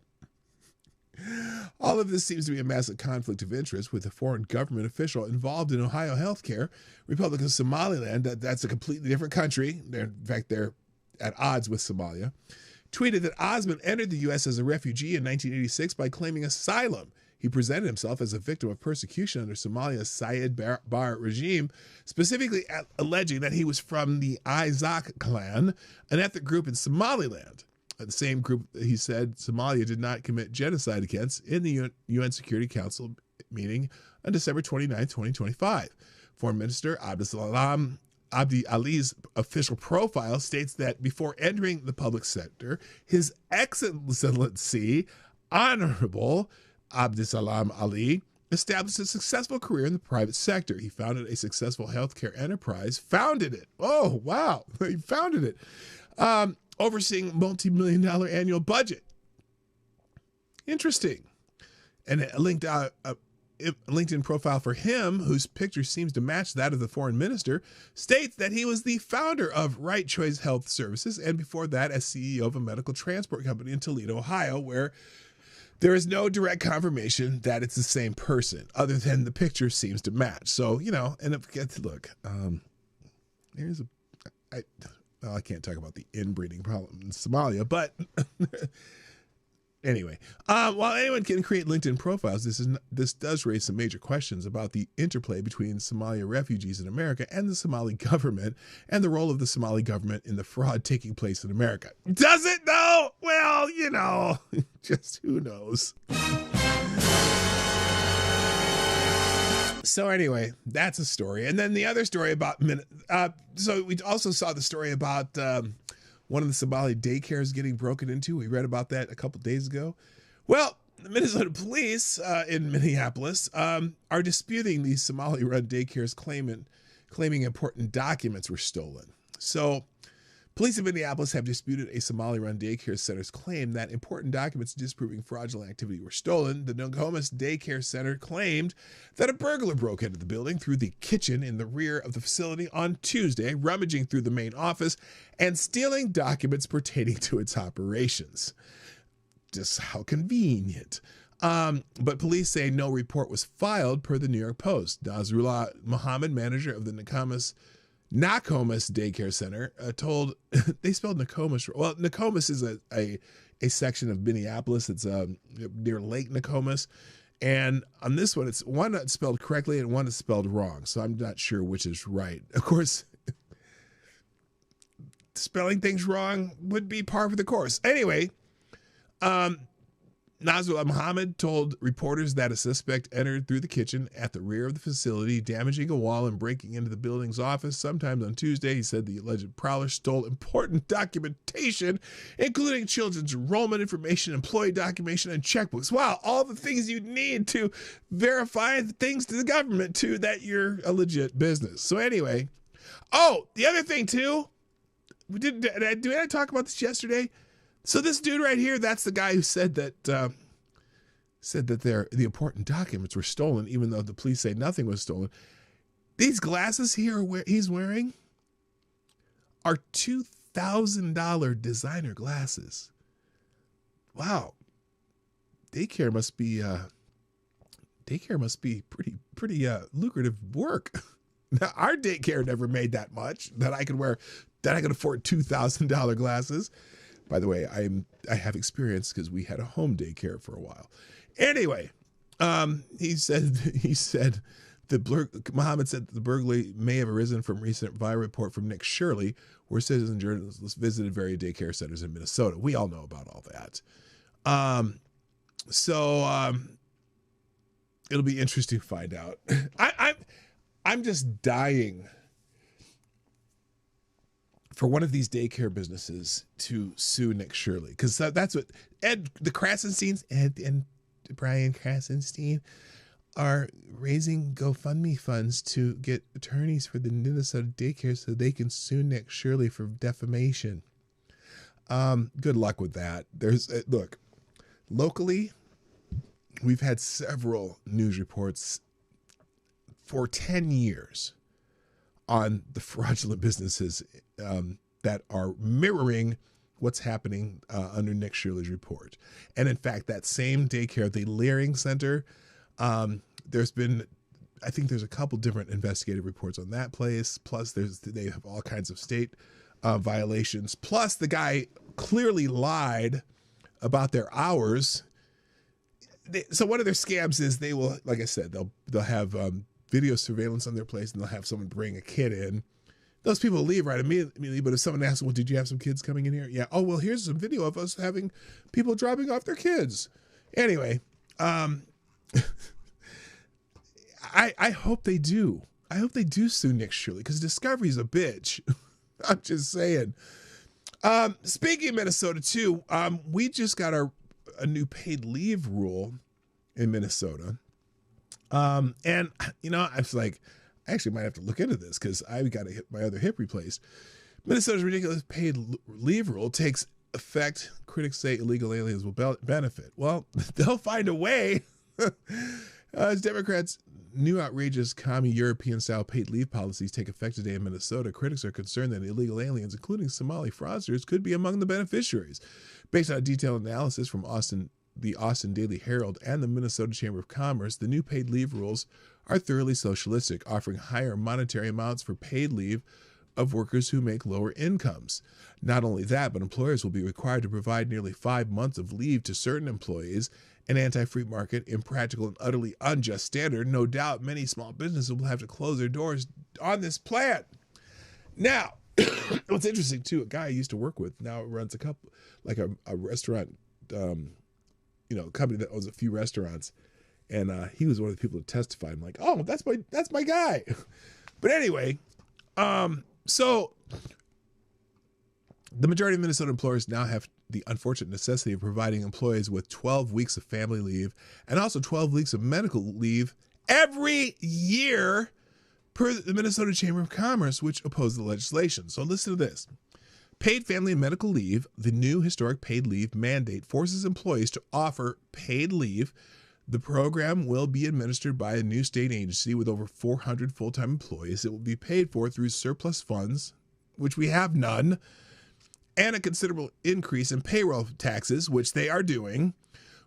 All of this seems to be a massive conflict of interest with a foreign government official involved in Ohio healthcare. Republic of Somaliland, that's a completely different country. In fact, they're at odds with Somalia. Tweeted that Osman entered the U.S. as a refugee in 1986 by claiming asylum. He presented himself as a victim of persecution under Somalia's Syed Barre regime, specifically alleging that he was from the Isaac clan, an ethnic group in Somaliland. The same group he said Somalia did not commit genocide against in the UN Security Council meeting on December 29, 2025. Foreign Minister Abdisalam Abdi Ali's official profile states that before entering the public sector, His Excellency Honorable Abdisalam Ali established a successful career in the private sector. He founded a successful healthcare enterprise, founded it. Oh, wow. He founded it. Overseeing multi-million-dollar annual budget. Interesting. And a LinkedIn profile for him, whose picture seems to match that of the foreign minister, states that he was the founder of Right Choice Health Services, and before that, as CEO of a medical transport company in Toledo, Ohio, where there is no direct confirmation that it's the same person, other than the picture seems to match. So, you know, and look, I can't talk about the inbreeding problem in Somalia, but anyway, while anyone can create LinkedIn profiles, this does raise some major questions about the interplay between Somalia refugees in America and the Somali government, and the role of the Somali government in the fraud taking place in America. Does it though? Well, you know, just who knows? So anyway, that's a story. And then the other story about, so we also saw the story about one of the Somali daycares getting broken into. We read about that a couple days ago. Well, the Minnesota police in Minneapolis are disputing these Somali-run daycares claiming important documents were stolen. So police in Minneapolis have disputed a Somali-run daycare center's claim that important documents disproving fraudulent activity were stolen. The Nokomis Daycare Center claimed that a burglar broke into the building through the kitchen in the rear of the facility on Tuesday, rummaging through the main office and stealing documents pertaining to its operations. Just how convenient. But police say no report was filed per the New York Post. Nasrullah Muhammad, manager of the Nokomis Daycare Center, told, they spelled Nokomis. Well, Nokomis is a section of Minneapolis. It's near Lake Nokomis. And on this one, it's one that's spelled correctly and one that's spelled wrong. So I'm not sure which is right. Of course, spelling things wrong would be par for the course. Anyway, Nasrullah Muhammad told reporters that a suspect entered through the kitchen at the rear of the facility, damaging a wall and breaking into the building's office. Sometime on Tuesday, he said the alleged prowler stole important documentation, including children's enrollment information, employee documentation, and checkbooks. Wow, all the things you need to verify the things to the government, too, that you're a legit business. So anyway, the other thing, too, did I talk about this yesterday? So this dude right here, that's the guy who said that the important documents were stolen, even though the police say nothing was stolen. These glasses here he's wearing are $2,000 designer glasses. Wow, daycare must be pretty lucrative work. Now, our daycare never made that much that I could afford $2,000 glasses. By the way, I have experience because we had a home daycare for a while. Anyway, he said Muhammad said that the burglary may have arisen from recent viral report from Nick Shirley, where citizen journalists visited various daycare centers in Minnesota. We all know about all that. It'll be interesting to find out. I'm just dying for one of these daycare businesses to sue Nick Shirley, because that's what Ed and Brian Krasenstein are raising GoFundMe funds to get attorneys for the Minnesota daycare so they can sue Nick Shirley for defamation. Good luck with that. Look, locally, we've had several news reports for 10 years on the fraudulent businesses that are mirroring what's happening under Nick Shirley's report. And in fact, that same daycare, the Leering Center, there's a couple different investigative reports on that place. Plus, they have all kinds of state violations. Plus, the guy clearly lied about their hours. So one of their scams is they will, like I said, they'll have video surveillance on their place, and they'll have someone bring a kid in. Those people leave right immediately, but if someone asks, well, did you have some kids coming in here? Yeah. Oh, well, here's some video of us having people dropping off their kids. Anyway, I hope they do. they do sue Nick Shirley because Discovery's a bitch. I'm just saying. Speaking of Minnesota too, we just got a new paid leave rule in Minnesota. And you know, I was like, I actually might have to look into this because I got to get my other hip replaced. Minnesota's ridiculous paid leave rule takes effect. Critics say illegal aliens will benefit. Well, they'll find a way. As Democrats' new outrageous commie European-style paid leave policies take effect today in Minnesota, critics are concerned that illegal aliens, including Somali fraudsters, could be among the beneficiaries. Based on a detailed analysis from the Austin Daily Herald and the Minnesota Chamber of Commerce, the new paid leave rules are thoroughly socialistic, offering higher monetary amounts for paid leave of workers who make lower incomes. Not only that, but employers will be required to provide nearly 5 months of leave to certain employees, an anti-free market, impractical, and utterly unjust standard. No doubt many small businesses will have to close their doors on this plan. Now, what's interesting too, a guy I used to work with now runs a restaurant, company that owns a few restaurants. And he was one of the people who testified. I'm like, oh, that's my guy. But anyway, so the majority of Minnesota employers now have the unfortunate necessity of providing employees with 12 weeks of family leave and also 12 weeks of medical leave every year per the Minnesota Chamber of Commerce, which opposed the legislation. So listen to this. Paid family and medical leave, the new historic paid leave mandate, forces employees to offer paid leave. The program will be administered by a new state agency with over 400 full-time employees. It will be paid for through surplus funds, which we have none, and a considerable increase in payroll taxes, which they are doing,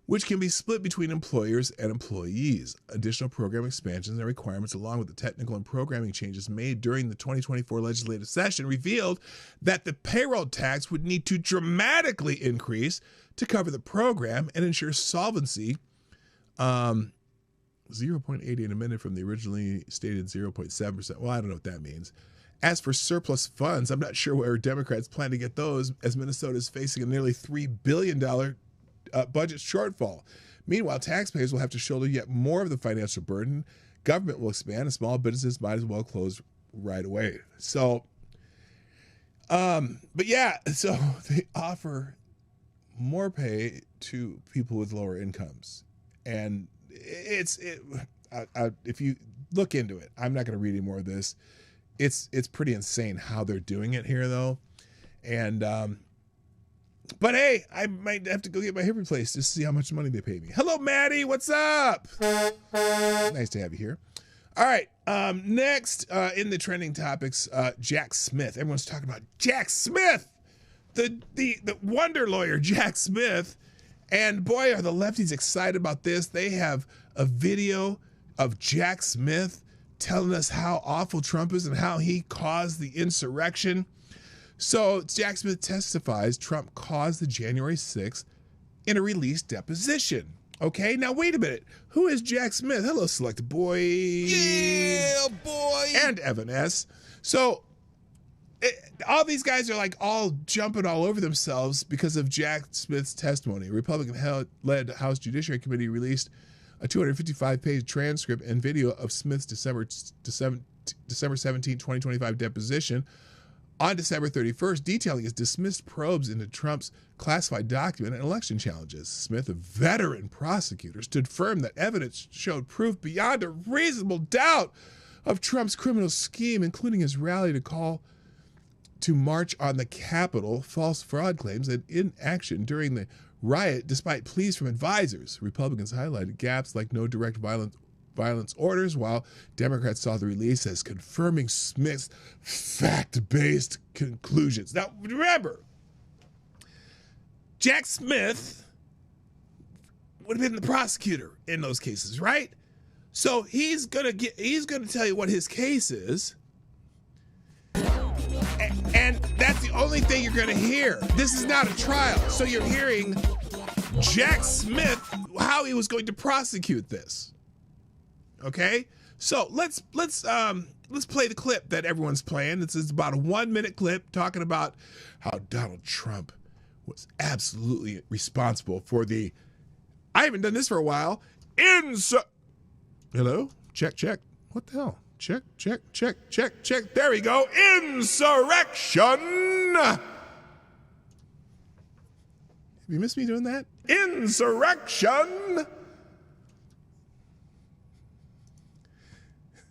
which can be split between employers and employees. Additional program expansions and requirements, along with the technical and programming changes made during the 2024 legislative session, revealed that the payroll tax would need to dramatically increase to cover the program and ensure solvency. 0.88 a minute from the originally stated 0.7%. Well, I don't know what that means. As for surplus funds, I'm not sure where Democrats plan to get those, as Minnesota is facing a nearly $3 billion budget shortfall. Meanwhile, taxpayers will have to shoulder yet more of the financial burden. Government will expand, and small businesses might as well close right away. So, but yeah, so they offer more pay to people with lower incomes. And if you look into it, I'm not going to read any more of this. It's pretty insane how they're doing it here, though. And but hey, I might have to go get my hip replaced just to see how much money they pay me. Hello, Maddie. What's up? Nice to have you here. All right. Next in the trending topics, Jack Smith. Everyone's talking about Jack Smith, the wonder lawyer, Jack Smith. And boy, are the lefties excited about this. They have a video of Jack Smith telling us how awful Trump is and how he caused the insurrection. So Jack Smith testifies Trump caused the January 6th in a released deposition. Okay, now wait a minute. Who is Jack Smith? Hello, Select Boy. Yeah, boy. And Evan S. So all these guys are like all jumping all over themselves because of Jack Smith's testimony. A Republican-led House Judiciary Committee released a 255-page transcript and video of Smith's December 17, 2025 deposition on December 31st, detailing his dismissed probes into Trump's classified document and election challenges. Smith, a veteran prosecutor, stood firm that evidence showed proof beyond a reasonable doubt of Trump's criminal scheme, including his rally to call to march on the Capitol, false fraud claims, and inaction during the riot despite pleas from advisors. Republicans highlighted gaps like no direct violence orders, while Democrats saw the release as confirming Smith's fact-based conclusions. Now, remember, Jack Smith would have been the prosecutor in those cases, right? So he's gonna tell you what his case is. And that's the only thing you're going to hear. This is not a trial. So you're hearing Jack Smith, how he was going to prosecute this. Okay? So let's play the clip that everyone's playing. This is about a 1-minute clip talking about how Donald Trump was absolutely responsible for the, I haven't done this for a while, Hello? Check. What the hell? Check. There we go. Insurrection. Have you missed me doing that? Insurrection.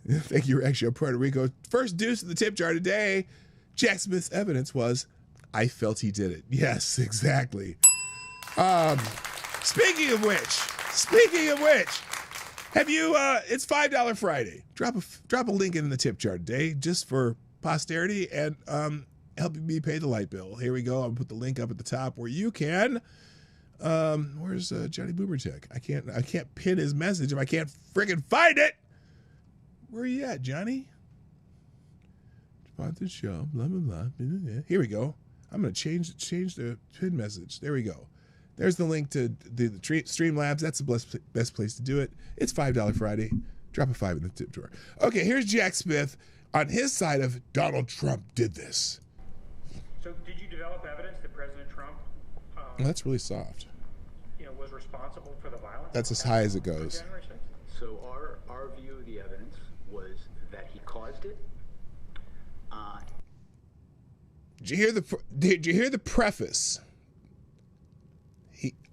Thank you, Ratio Puerto Rico. First deuce of the tip jar today. Jack Smith's evidence was, I felt he did it. Yes, exactly. Speaking of which, have you, it's $5 Friday. Drop a link in the tip jar today just for posterity and helping me pay the light bill. Here we go. I'll put the link up at the top where you can. Where's Johnny Boomertech? I can't pin his message if I can't friggin' find it. Where are you at, Johnny? Sponsored show, blah, blah, blah. Here we go. I'm going to change the pin message. There we go. There's the link to the Streamlabs. That's the best place to do it. It's $5 Friday. Drop a 5 in the tip drawer. Okay, here's Jack Smith on his side of Donald Trump did this. So did you develop evidence that President Trump that's really soft. Was responsible for the violence? That's as high as it goes. So our view of the evidence was that he caused it. Did you hear the preface?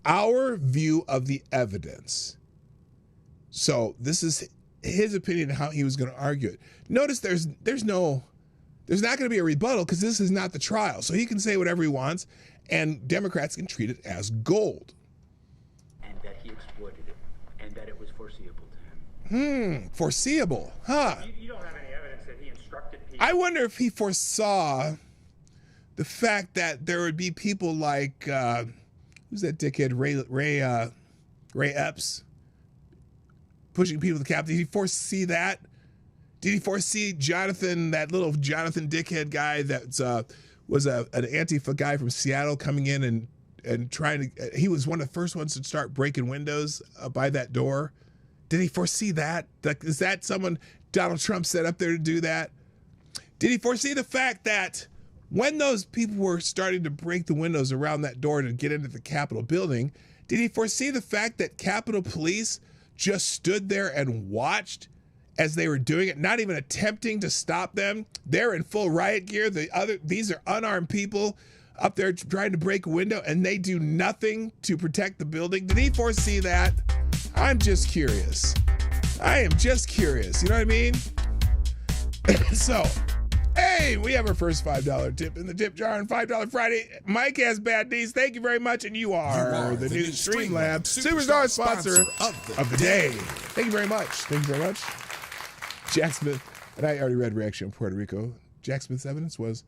Our view of the evidence. So this is his opinion on how he was going to argue it. Notice there's not going to be a rebuttal because this is not the trial. So he can say whatever he wants, and Democrats can treat it as gold. And that he exploited it, and that it was foreseeable to him. Foreseeable, huh? You don't have any evidence that he instructed people. I wonder if he foresaw the fact that there would be people like who's that dickhead Ray Epps pushing people to the Capitol. Did he foresee that? Did he foresee Jonathan, that little Jonathan dickhead guy that was an Antifa guy from Seattle coming in and trying to? He was one of the first ones to start breaking windows by that door. Did he foresee that? Like, is that someone Donald Trump set up there to do that? Did he foresee the fact that when those people were starting to break the windows around that door to get into the Capitol building, did he foresee the fact that Capitol Police just stood there and watched as they were doing it, not even attempting to stop them? They're in full riot gear. These are unarmed people up there trying to break a window, and they do nothing to protect the building. Did he foresee that? I'm just curious. I am just curious. You know what I mean? So, hey, we have our first $5 tip in the tip jar on $5 Friday. Mike has bad knees. Thank you very much. And you are the new Streamlabs Superstar sponsor of the day. Thank you very much. Thank you very much. Jack Smith, and I already read reaction in Puerto Rico. Jack Smith's evidence was,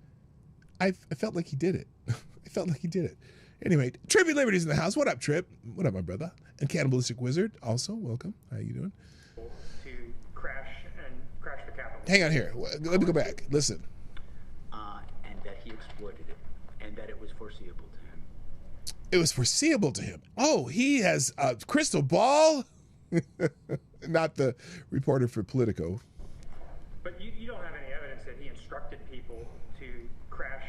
I felt like he did it. I felt like he did it. Anyway, Trippy Liberty's in the house. What up, Trip? What up, my brother? And Cannibalistic Wizard, also, welcome. How you doing? To crash the Capitol. Hang on here. Let me go back. Listen. And that he exploited it, and that it was foreseeable to him. It was foreseeable to him. Oh, he has a crystal ball? Not the reporter for Politico. But you don't have any evidence that he instructed people to crash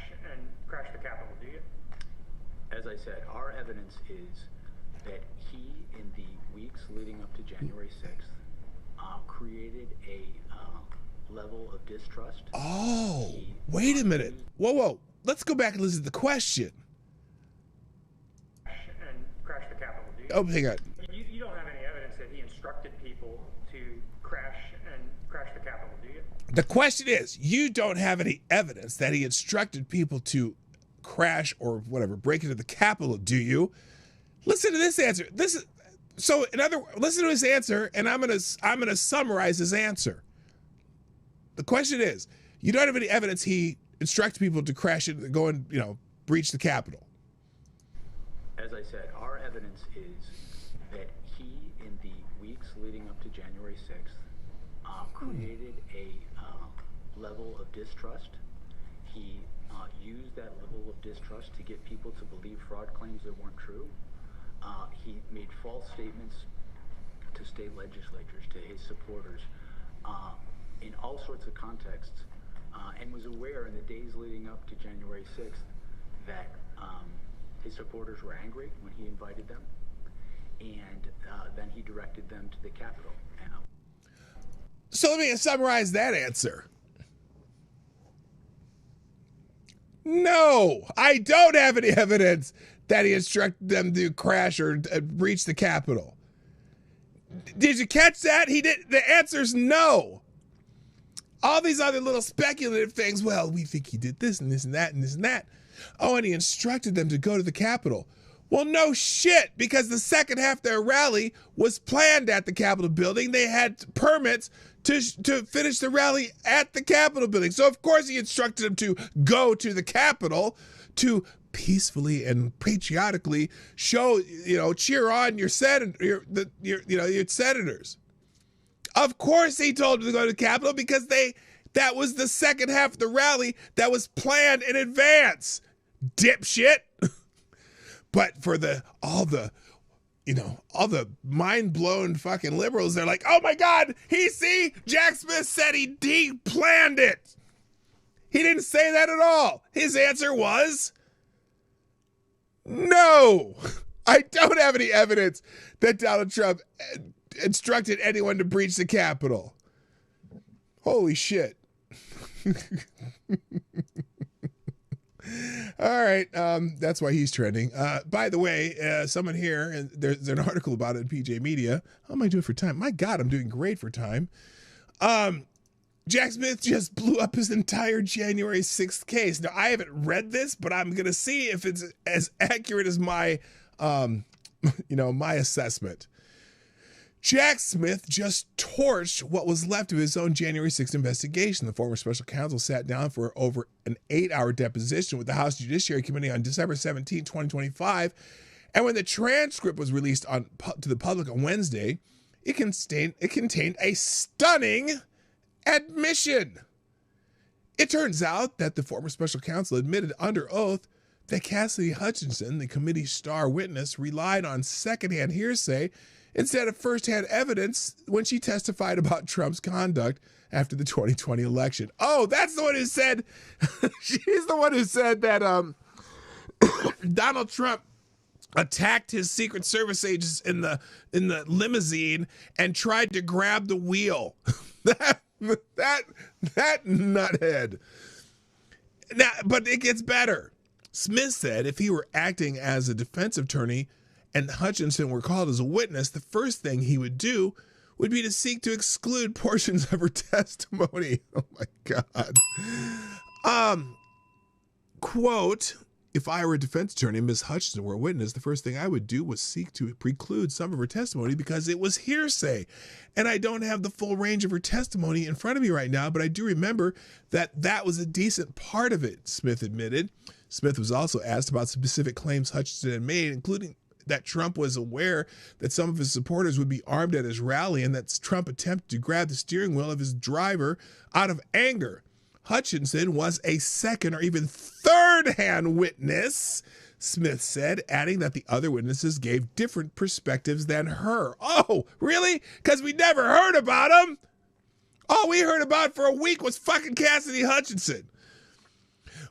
the Capitol, do you? As I said, our evidence is that he, in the weeks leading up to January 6th, created a level of distrust. Oh, wait a minute. Whoa. Let's go back and listen to the question. Crash the Capitol, do you? Oh, hang on. You don't have any evidence that he instructed people to crash the Capitol, do you? The question is, you don't have any evidence that he instructed people to crash or whatever, break into the Capitol, do you? Listen to this answer. Listen to his answer, and I'm gonna summarize his answer. The question is, you don't have any evidence he instructed people to crash it, go and breach the Capitol. As I said, our evidence is that he, in the weeks leading up to January 6th, created a level of distrust. He used that level of distrust to get people to believe fraud claims that weren't true. He made false statements to state legislatures, to his supporters, in all sorts of contexts, and was aware in the days leading up to January 6th that his supporters were angry when he invited them, and then he directed them to the Capitol. So let me summarize that answer. No, I don't have any evidence that he instructed them to crash or breach the Capitol. Did you catch that? He did. The answer's no. All these other little speculative things. Well, we think he did this and this and that and this and that. Oh, and he instructed them to go to the Capitol. Well, no shit, because the second half of their rally was planned at the Capitol building. They had permits to finish the rally at the Capitol building. So, of course, he instructed them to go to the Capitol to peacefully and patriotically show, cheer on your senators. Of course, he told them to go to the Capitol because that was the second half of the rally that was planned in advance. Dipshit. But for all the mind-blown fucking liberals, they're like, oh my God, Jack Smith said he planned it. He didn't say that at all. His answer was no. I don't have any evidence that Donald Trump instructed anyone to breach the Capitol. Holy shit. All right, that's why he's trending. By the way, someone here, and there's an article about it in PJ Media. How am I doing for time? My God, I'm doing great for time. Jack Smith just blew up his entire January 6th case. Now, I haven't read this, but I'm going to see if it's as accurate as my assessment. Jack Smith just torched what was left of his own January 6th investigation. The former special counsel sat down for over an 8-hour deposition with the House Judiciary Committee on December 17, 2025. And when the transcript was released to the public on Wednesday, it contained a stunning admission. It turns out that the former special counsel admitted under oath that Cassidy Hutchinson, the committee's star witness, relied on secondhand hearsay instead of firsthand evidence when she testified about Trump's conduct after the 2020 election. Oh, that's the one who said, she's the one who said that Donald Trump attacked his Secret Service agents in the limousine and tried to grab the wheel. that nuthead. Now, but it gets better. Smith said if he were acting as a defense attorney and Hutchinson were called as a witness, the first thing he would do would be to seek to exclude portions of her testimony. Oh my God. Quote, if I were a defense attorney and Ms. Hutchinson were a witness, the first thing I would do was seek to preclude some of her testimony because it was hearsay. And I don't have the full range of her testimony in front of me right now, but I do remember that was a decent part of it, Smith admitted. Smith was also asked about specific claims Hutchinson had made, including that Trump was aware that some of his supporters would be armed at his rally and that Trump attempted to grab the steering wheel of his driver out of anger. Hutchinson was a second or even third-hand witness, Smith said, adding that the other witnesses gave different perspectives than her. Oh, really? Because we never heard about him. All we heard about for a week was fucking Cassidy Hutchinson.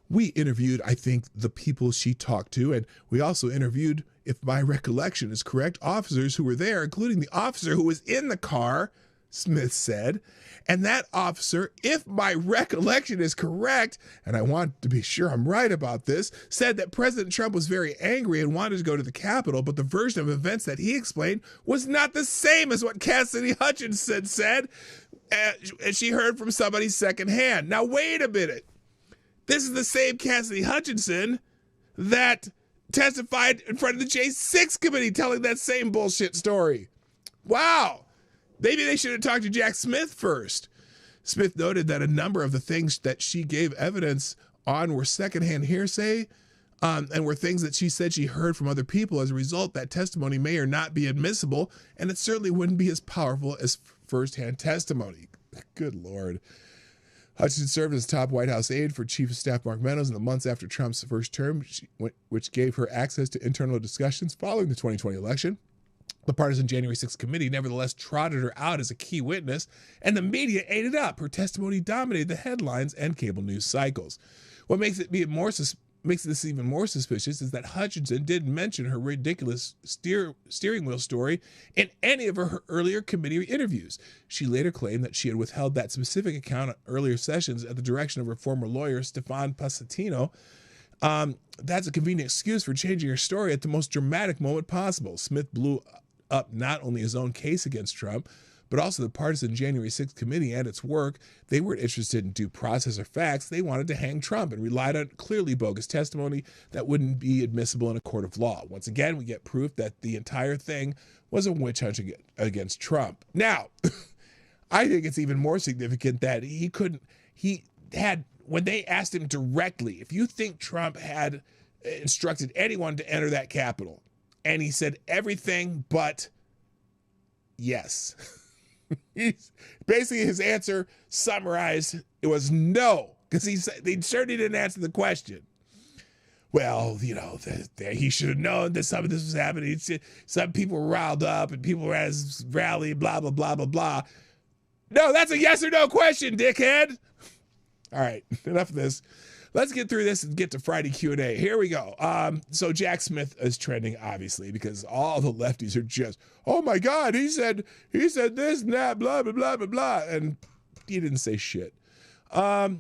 We interviewed, I think, the people she talked to, and we also interviewed, if my recollection is correct, officers who were there, including the officer who was in the car, Smith said. And that officer, if my recollection is correct, and I want to be sure I'm right about this, said that President Trump was very angry and wanted to go to the Capitol, but the version of events that he explained was not the same as what Cassidy Hutchinson said, and she heard from somebody secondhand. Now, wait a minute. This is the same Cassidy Hutchinson that testified in front of the J6 committee telling that same bullshit story. Wow. Maybe they should have talked to Jack Smith first. Smith noted that a number of the things that she gave evidence on were secondhand hearsay and were things that she said she heard from other people. As a result, that testimony may or not be admissible, and it certainly wouldn't be as powerful as firsthand testimony. Good Lord. Hutchinson served as top White House aide for Chief of Staff Mark Meadows in the months after Trump's first term, which gave her access to internal discussions following the 2020 election. The partisan January 6th committee nevertheless trotted her out as a key witness, and the media ate it up. Her testimony dominated the headlines and cable news cycles. What makes it be more makes this even more suspicious is that Hutchinson didn't mention her ridiculous steering wheel story in any of her earlier committee interviews. She later claimed that she had withheld that specific account at earlier sessions at the direction of her former lawyer, Stefan Passatino. That's a convenient excuse for changing her story at the most dramatic moment possible. Smith blew up not only his own case against Trump, but also the partisan January 6th committee and its work. They weren't interested in due process or facts. They wanted to hang Trump and relied on clearly bogus testimony that wouldn't be admissible in a court of law. Once again, we get proof that the entire thing was a witch hunt against Trump. Now, I think it's even more significant that when they asked him directly, if you think Trump had instructed anyone to enter that Capitol, and he said everything but yes. Basically, his answer summarized, it was no, because they certainly didn't answer the question. Well, you know, he should have known that some of this was happening. Some people were riled up and people were at his rally, blah, blah, blah, blah, blah. No, that's a yes or no question, dickhead. All right, enough of this. Let's get through this and get to Friday Q&A. Here we go. So Jack Smith is trending, obviously, because all the lefties are just, oh my God, he said this and that, blah, blah, blah, blah, blah. And he didn't say shit. Other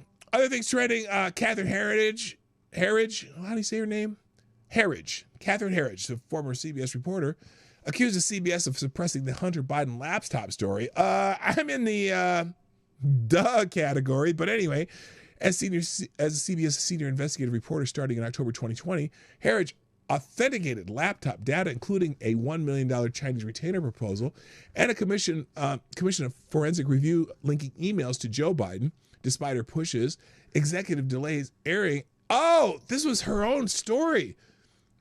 things trending, Catherine Herridge, how do you say her name? Catherine Herridge, the former CBS reporter, accuses CBS of suppressing the Hunter Biden laptop story. I'm in the duh category, but anyway, as a CBS senior investigative reporter starting in October 2020, Herridge authenticated laptop data, including a $1 million Chinese retainer proposal and a commission of forensic review linking emails to Joe Biden, despite her pushes, executive delays airing. Oh, this was her own story.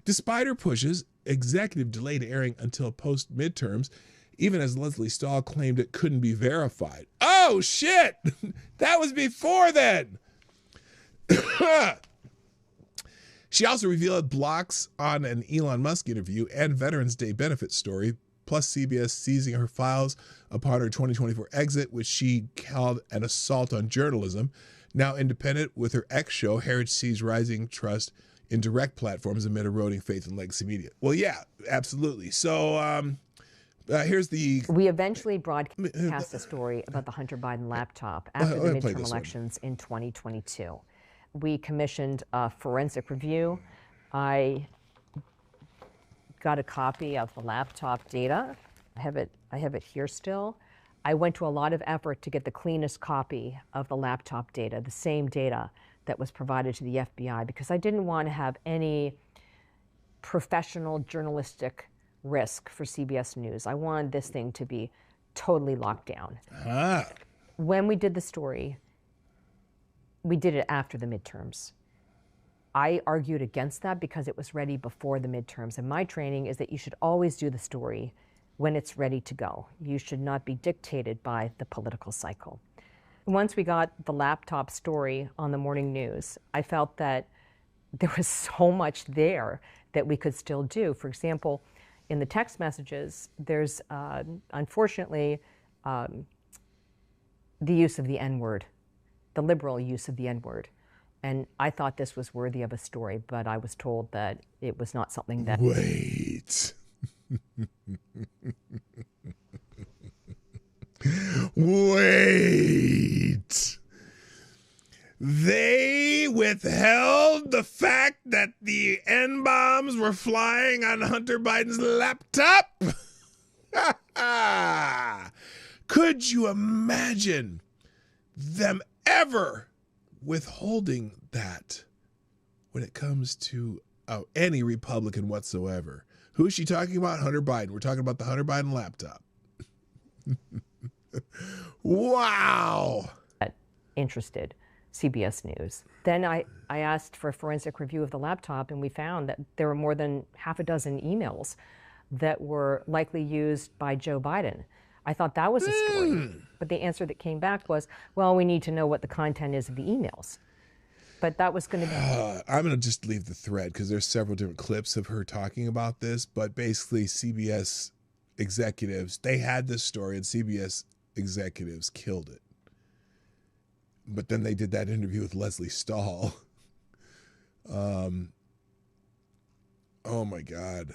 Despite her pushes, executive delayed airing until post-midterms, even as Leslie Stahl claimed it couldn't be verified. Oh, shit! That was before then! She also revealed blocks on an Elon Musk interview and Veterans Day benefit story, plus CBS seizing her files upon her 2024 exit, which she called an assault on journalism. Now independent with her X show, Herridge sees rising trust in direct platforms amid eroding faith in legacy media. Well, yeah, absolutely. So here's the... We eventually broadcast a story about the Hunter Biden laptop after the midterm elections in 2022. We commissioned a forensic review. I got a copy of the laptop data. I have it here still. I went to a lot of effort to get the cleanest copy of the laptop data, the same data that was provided to the FBI, because I didn't want to have any professional journalistic risk for CBS News. I wanted this thing to be totally locked down. When we did the story, we did it after the midterms. I argued against that because it was ready before the midterms. And my training is that you should always do the story when it's ready to go. You should not be dictated by the political cycle. Once we got the laptop story on the morning news, I felt that there was so much there that we could still do. For example, in the text messages, there's unfortunately the use of the N-word, the liberal use of the N-word. And I thought this was worthy of a story, but I was told that it was not something that... Wait. Wait. They withheld the fact that the N-bombs were flying on Hunter Biden's laptop? Could you imagine them ever withholding that when it comes to any Republican whatsoever? Who is she talking about? Hunter Biden. We're talking about the Hunter Biden laptop. Wow. Interested CBS News. Then I asked for a forensic review of the laptop, and we found that there were more than half a dozen emails that were likely used by Joe Biden. I thought that was a story, but the answer that came back was, well, we need to know what the content is of the emails. But that was going to be... I'm going to just leave the thread because there's several different clips of her talking about this, but basically CBS executives, they had this story and CBS executives killed it. But then they did that interview with Leslie Stahl Oh my God.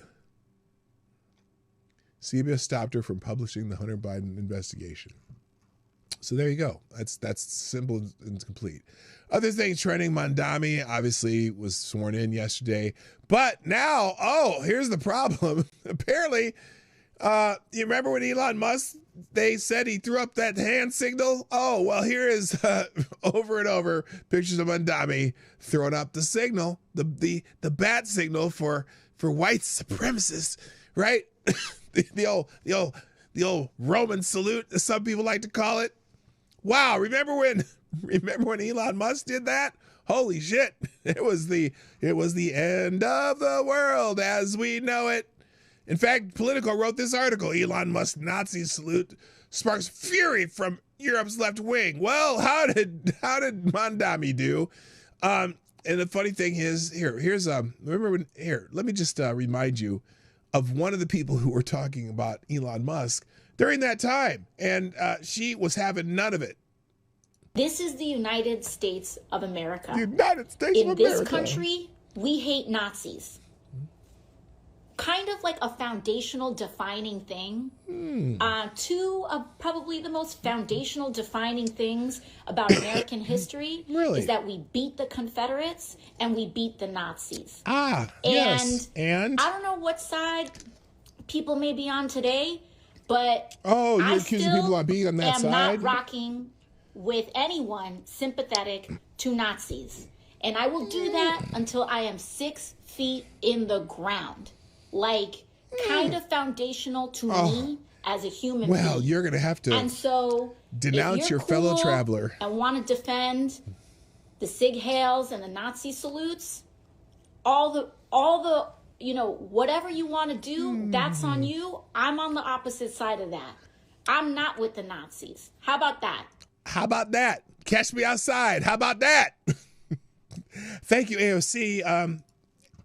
CBS stopped her from publishing the Hunter Biden investigation. So there you go. That's simple and complete. Other things trending, Damme obviously was sworn in yesterday. But now, here's the problem. Apparently, you remember when Elon Musk, they said he threw up that hand signal? Oh, well, here is over and over pictures of Damme throwing up the signal, the bat signal for white supremacists, right? the old Roman salute, as some people like to call it. Wow, remember when Elon Musk did that? Holy shit. It was the end of the world as we know it. In fact, Politico wrote this article, Elon Musk Nazi salute sparks fury from Europe's left wing. Well, how did Damme do? And the funny thing is, let me just remind you of one of the people who were talking about Elon Musk during that time, and she was having none of it. This is the United States of America. The United States of America. In this country, we hate Nazis. Kind of like a foundational defining thing. Two of probably the most foundational defining things about American history is that we beat the Confederates and we beat the Nazis. Yes. And I don't know what side people may be on today, but you're accusing people of being on that side? I'm not rocking with anyone sympathetic to Nazis. And I will do that until I am 6 feet in the ground. Like, kind of foundational to me as a human being. Well, you're going to have to denounce your fellow traveler. And want to defend the Sig Heils and the Nazi salutes, all the whatever you want to do, that's on you. I'm on the opposite side of that. I'm not with the Nazis. How about that? How about that? Catch me outside. How about that? Thank you, AOC.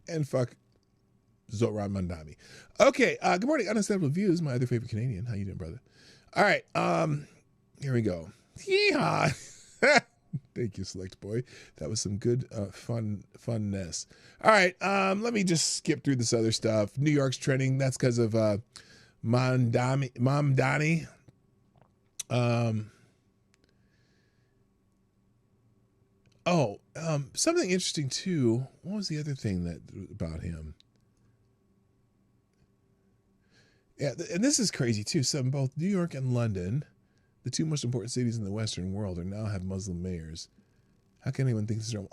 And fuck Zoran Mandami. Okay, good morning, Unacceptable Views, my other favorite Canadian. How you doing, brother? All right, here we go. Yeehaw. Thank you, Select Boy. That was some good funness. All right, let me just skip through this other stuff. New York's trending. That's because of Mamdani. Something interesting too. What was the other thing that about him? Yeah, and this is crazy too. Both New York and London, the two most important cities in the Western world, now have Muslim mayors. How can anyone think this is normal?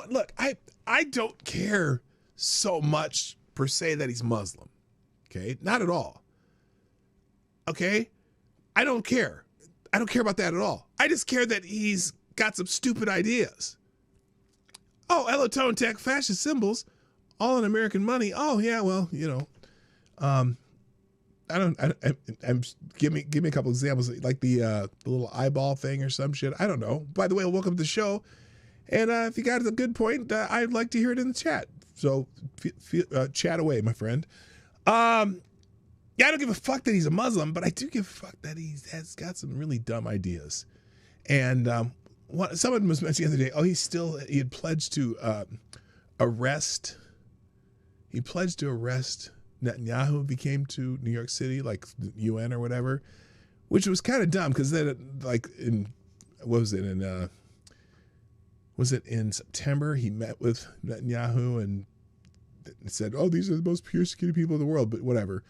Look, I don't care so much per se that he's Muslim. Okay, not at all. Okay, I don't care. I don't care about that at all. I just care that he's got some stupid ideas. Oh, hello, Tone Tech, fascist symbols, all in American money. Oh yeah, well, give me a couple examples, like the little eyeball thing or some shit. I don't know. By the way, welcome to the show. And if you got a good point, I'd like to hear it in the chat. So chat away, my friend. I don't give a fuck that he's a Muslim, but I do give a fuck that he has got some really dumb ideas. And someone was mentioning the other day, he had pledged to arrest. He pledged to arrest Netanyahu if he came to New York City, like the UN or whatever, which was kind of dumb because then, was it in September? He met with Netanyahu and said, these are the most persecuted people in the world, but whatever.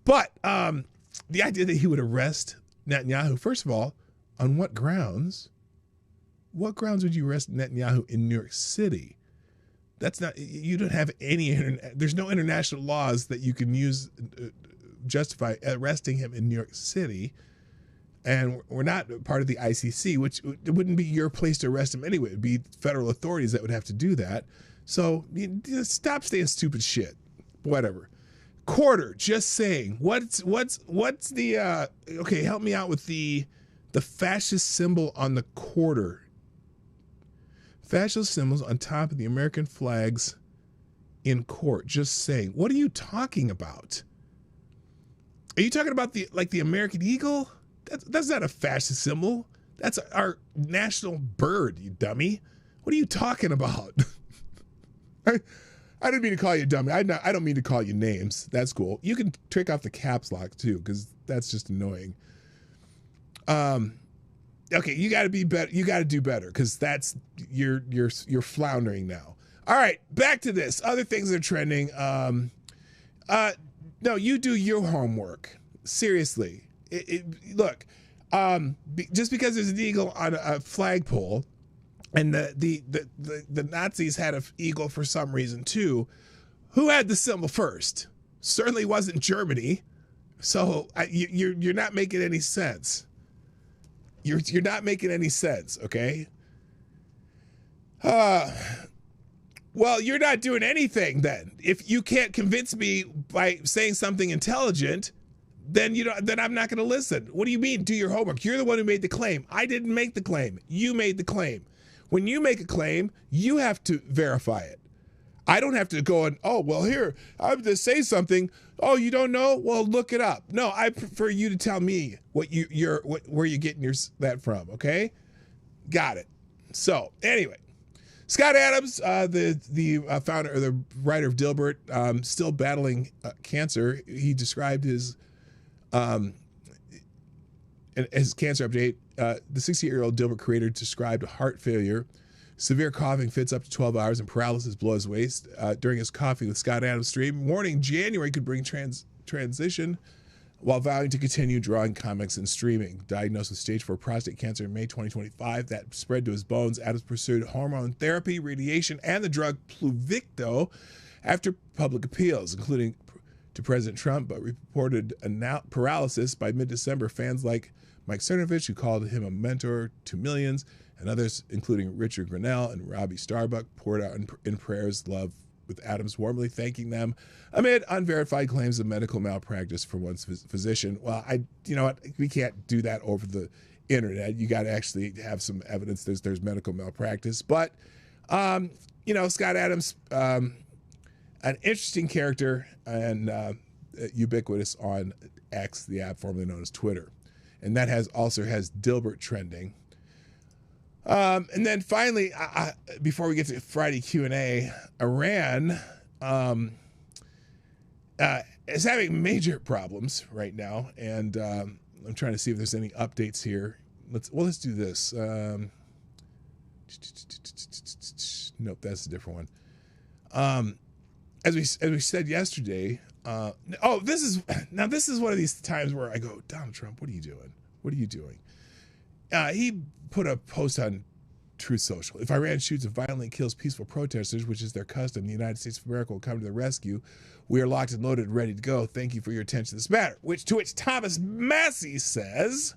But the idea that he would arrest Netanyahu, first of all, on what grounds? What grounds would you arrest Netanyahu in New York City? That's not, you don't have there's no international laws that you can use justify arresting him in New York City. And we're not part of the ICC, which it wouldn't be your place to arrest him anyway. It'd be federal authorities that would have to do that. So stop saying stupid shit. Whatever. Quarter, just saying. What's the okay, help me out with the fascist symbol on the quarter. Fascist symbols on top of the American flags in court. Just saying. What are you talking about? Are you talking about the American eagle? That's not a fascist symbol. That's our national bird, you dummy. What are you talking about? I didn't mean to call you dummy. I don't mean to call you names. That's cool. You can trick off the caps lock too, because that's just annoying. Okay, you got to be better. You got to do better, because that's you're floundering now. All right, back to this. Other things that are trending. No, you do your homework. Seriously, look. Just because there's an eagle on a flagpole, and the Nazis had an eagle for some reason too. Who had the symbol first? Certainly wasn't Germany. So you're not making any sense. You're not making any sense. Okay. Well, you're not doing anything then. If you can't convince me by saying something intelligent, then then I'm not going to listen. What do you mean? Do your homework. You're the one who made the claim. I didn't make the claim. You made the claim. When you make a claim, you have to verify it. I don't have to go and, oh, well, here, I have to say something. Oh, you don't know? Well, look it up. No, I prefer you to tell me where you're getting that from. Okay, got it. So anyway, Scott Adams, the founder or the writer of Dilbert, still battling cancer. He described his cancer update. The 68-year-old Dilbert creator described heart failure, severe coughing, fits up to 12 hours, and paralysis below his waist during his Coffee with Scott Adams stream, warning January could bring transition while vowing to continue drawing comics and streaming. Diagnosed with stage 4 prostate cancer in May 2025 that spread to his bones, Adams pursued hormone therapy, radiation, and the drug Pluvicto after public appeals, including to President Trump, but reported paralysis by mid-December. Fans like Mike Cernovich, who called him a mentor to millions, and others, including Richard Grinnell and Robbie Starbuck, poured out in prayers love, with Adams warmly thanking them amid unverified claims of medical malpractice from one physician. Well, you know what? We can't do that over the internet. You got to actually have some evidence there's medical malpractice. But, Scott Adams, an interesting character and ubiquitous on X, the app formerly known as Twitter. And that also has Dilbert trending. And then finally, before we get to Friday Q&A, Iran is having major problems right now, and I'm trying to see if there's any updates here. Let's do this. Nope, that's a different one. As we said yesterday. This is one of these times where I go, Donald Trump, what are you doing? What are you doing? He put a post on Truth Social. If Iran shoots and violently kills peaceful protesters, which is their custom, the United States of America will come to the rescue. We are locked and loaded and ready to go. Thank you for your attention to this matter. To which Thomas Massey says,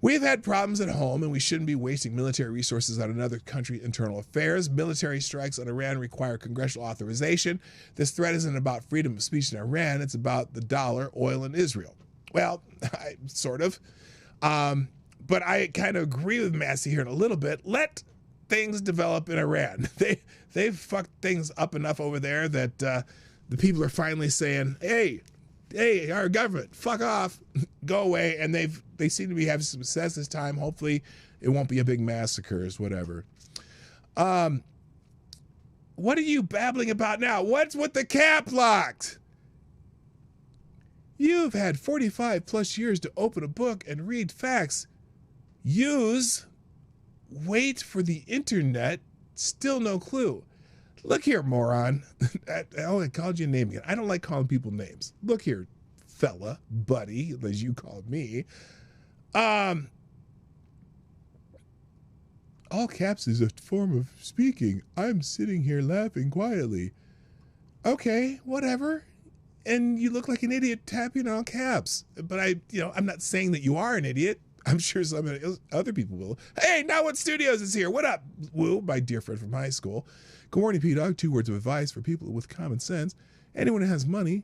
we've had problems at home and we shouldn't be wasting military resources on another country's internal affairs. Military strikes on Iran require congressional authorization. This threat isn't about freedom of speech in Iran. It's about the dollar, oil, and Israel. Well, sort of. But I kind of agree with Massey here in a little bit. Let things develop in Iran. They've fucked things up enough over there that the people are finally saying, hey, our government, fuck off, go away. And they seem to be having some success this time. Hopefully it won't be a big massacre, whatever. What are you babbling about now? What's with the cap locked? You've had 45 plus years to open a book and read facts. Wait for the internet, still no clue. Look here, moron. I called you a name again. I don't like calling people names. Look here, fella, buddy, as you called me. All caps is a form of speaking. I'm sitting here laughing quietly. Okay, whatever. And you look like an idiot tapping all caps. But I'm not saying that you are an idiot. I'm sure some other people will. Hey, Now What Studios is here. What up, Woo, my dear friend from high school. Good morning, P-Dawg. 2 words of advice for people with common sense. Anyone who has money,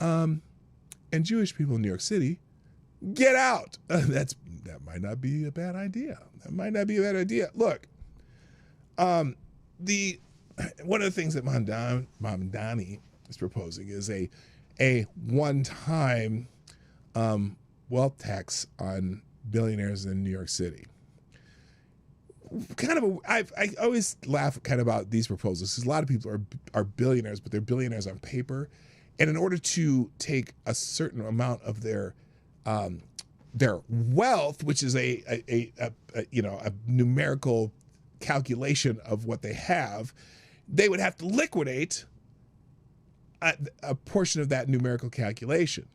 and Jewish people in New York City, get out. That might not be a bad idea. Look, one of the things that Mamdani is proposing is a one-time wealth tax on billionaires in New York City. I always laugh kind of about these proposals because a lot of people are billionaires, but they're billionaires on paper. And in order to take a certain amount of their wealth, which is a numerical calculation of what they have, they would have to liquidate a portion of that numerical calculation,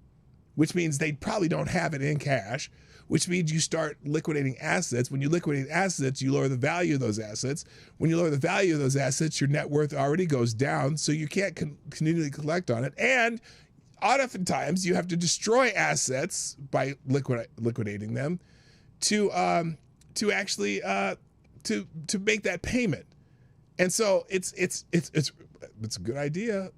which means they probably don't have it in cash, which means you start liquidating assets. When you liquidate assets, you lower the value of those assets. When you lower the value of those assets, your net worth already goes down, so you can't continually collect on it. And oftentimes, you have to destroy assets by liquidating them to actually to make that payment. And so it's a good idea.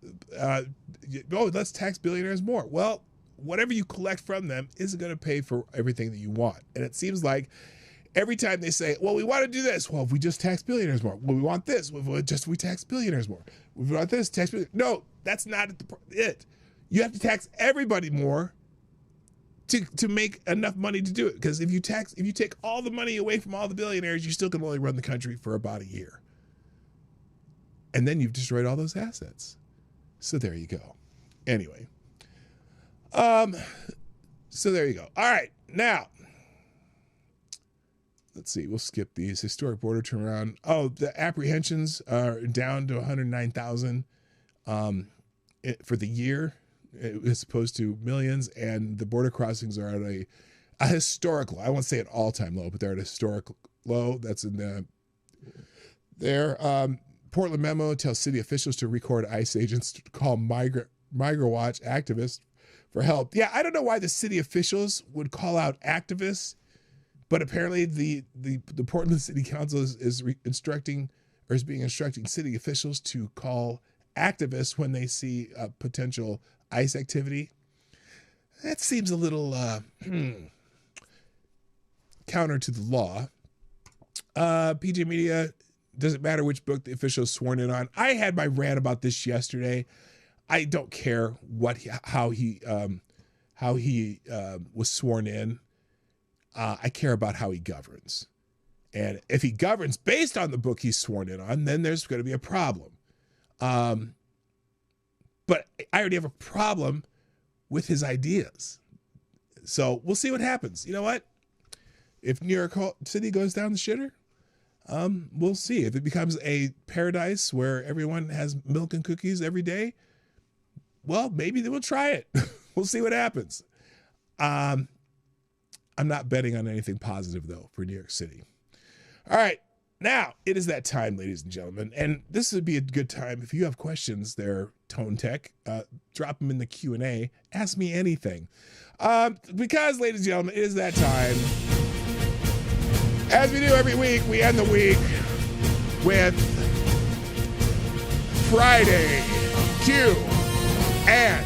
Let's tax billionaires more. Well, whatever you collect from them isn't going to pay for everything that you want. And it seems like every time they say, well, we want to do this. Well, if we just tax billionaires more. Well, we want this. We tax billionaires more. We want this, tax billionaires. No, that's not it. You have to tax everybody more to make enough money to do it. Because if you take all the money away from all the billionaires, you still can only run the country for about a year. And then you've destroyed all those assets. So there you go. Anyway. So there you go. All right. Now, let's see. We'll skip these. Historic border turnaround. Oh, the apprehensions are down to 109,000 for the year as opposed to millions. And the border crossings are at a historic low. I won't say an all-time low, but they're at a historic low. That's in there. Portland memo tells city officials to record ICE agents to call Migrant Watch activists for help. Yeah, I don't know why the city officials would call out activists, but apparently the Portland City Council is instructing city officials to call activists when they see potential ICE activity. That seems a little counter to the law. PJ Media, doesn't matter which book the official is sworn in on. I had my rant about this yesterday. I don't care how he was sworn in. I care about how he governs. And if he governs based on the book he's sworn in on, then there's going to be a problem. But I already have a problem with his ideas. So we'll see what happens. You know what? If New York City goes down the shitter, we'll see. If it becomes a paradise where everyone has milk and cookies every day, well, maybe they will try it. We'll see what happens. I'm not betting on anything positive, though, for New York City. All right. Now, it is that time, ladies and gentlemen. And this would be a good time. If you have questions there, Tone Tech, drop them in the Q&A. Ask me anything. Because, ladies and gentlemen, it is that time. As we do every week, we end the week with Friday Q&A.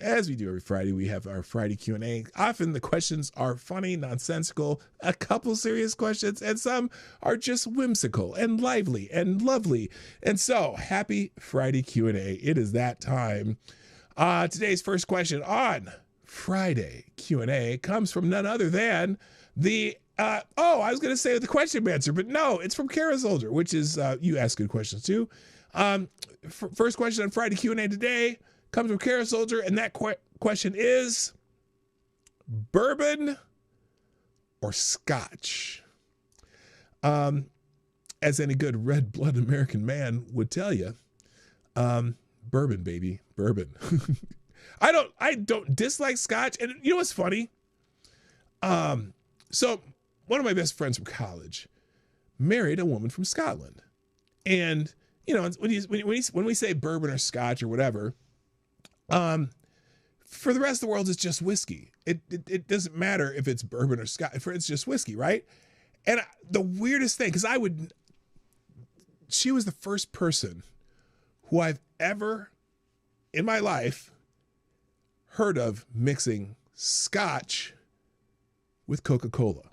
As we do every Friday, we have our Friday Q&A. Often the questions are funny, nonsensical, a couple serious questions, and some are just whimsical and lively and lovely. And so, happy Friday Q&A. It is that time. Today's first question on Friday Q&A comes from none other than the I was going to say the question answer, but no, it's from Kara Soldier, which is you ask good questions too. First question on Friday Q&A today comes from Kara Soldier, and that question is bourbon or scotch? As any good red-blooded American man would tell you, bourbon, baby, bourbon. I don't dislike scotch, and you know what's funny? So one of my best friends from college married a woman from Scotland, and you know when we say bourbon or scotch or whatever, for the rest of the world it's just whiskey. It doesn't matter if it's bourbon or scotch. It's just whiskey, right? And the weirdest thing, because she was the first person who I've ever in my life heard of mixing scotch with Coca-Cola.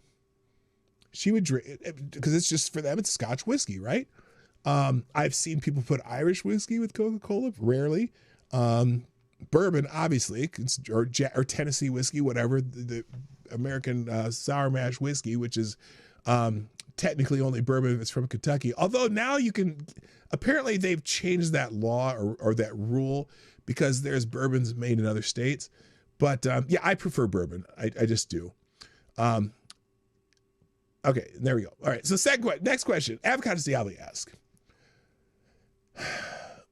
She would drink because it's just, for them, it's scotch whiskey, right? I've seen people put Irish whiskey with Coca-Cola, rarely. Bourbon, obviously, or Tennessee whiskey, whatever. American Sour Mash whiskey, which is technically only bourbon if it's from Kentucky. Although now you can, apparently they've changed that law or that rule because there's bourbons made in other states. But yeah, I prefer bourbon. I just do. Okay, there we go. All right, so next question. Avocado Diablo asks,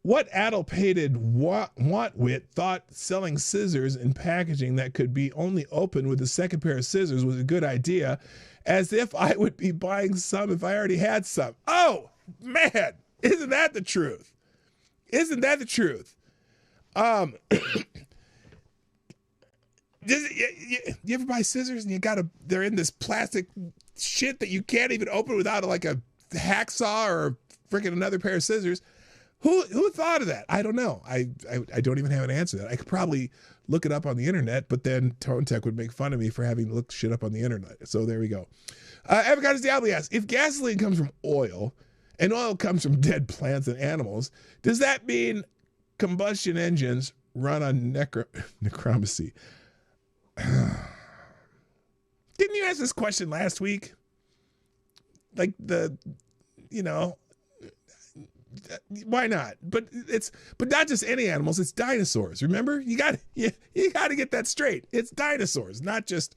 what addle-pated wantwit thought selling scissors in packaging that could be only opened with a second pair of scissors was a good idea, as if I would be buying some if I already had some? Oh, man, isn't that the truth? Isn't that the truth? You ever buy scissors and they're in this plastic shit that you can't even open without like a hacksaw or freaking another pair of scissors? Who thought of that? I don't know. I don't even have an answer to that. I could probably look it up on the internet, but then Tone Tech would make fun of me for having to look shit up on the internet. So there we go. Avocados Diablo asks, if gasoline comes from oil and oil comes from dead plants and animals, does that mean combustion engines run on necromancy? Didn't you ask this question last week? Like why not? But not just any animals, it's dinosaurs. Remember? You got to get that straight. It's dinosaurs, not just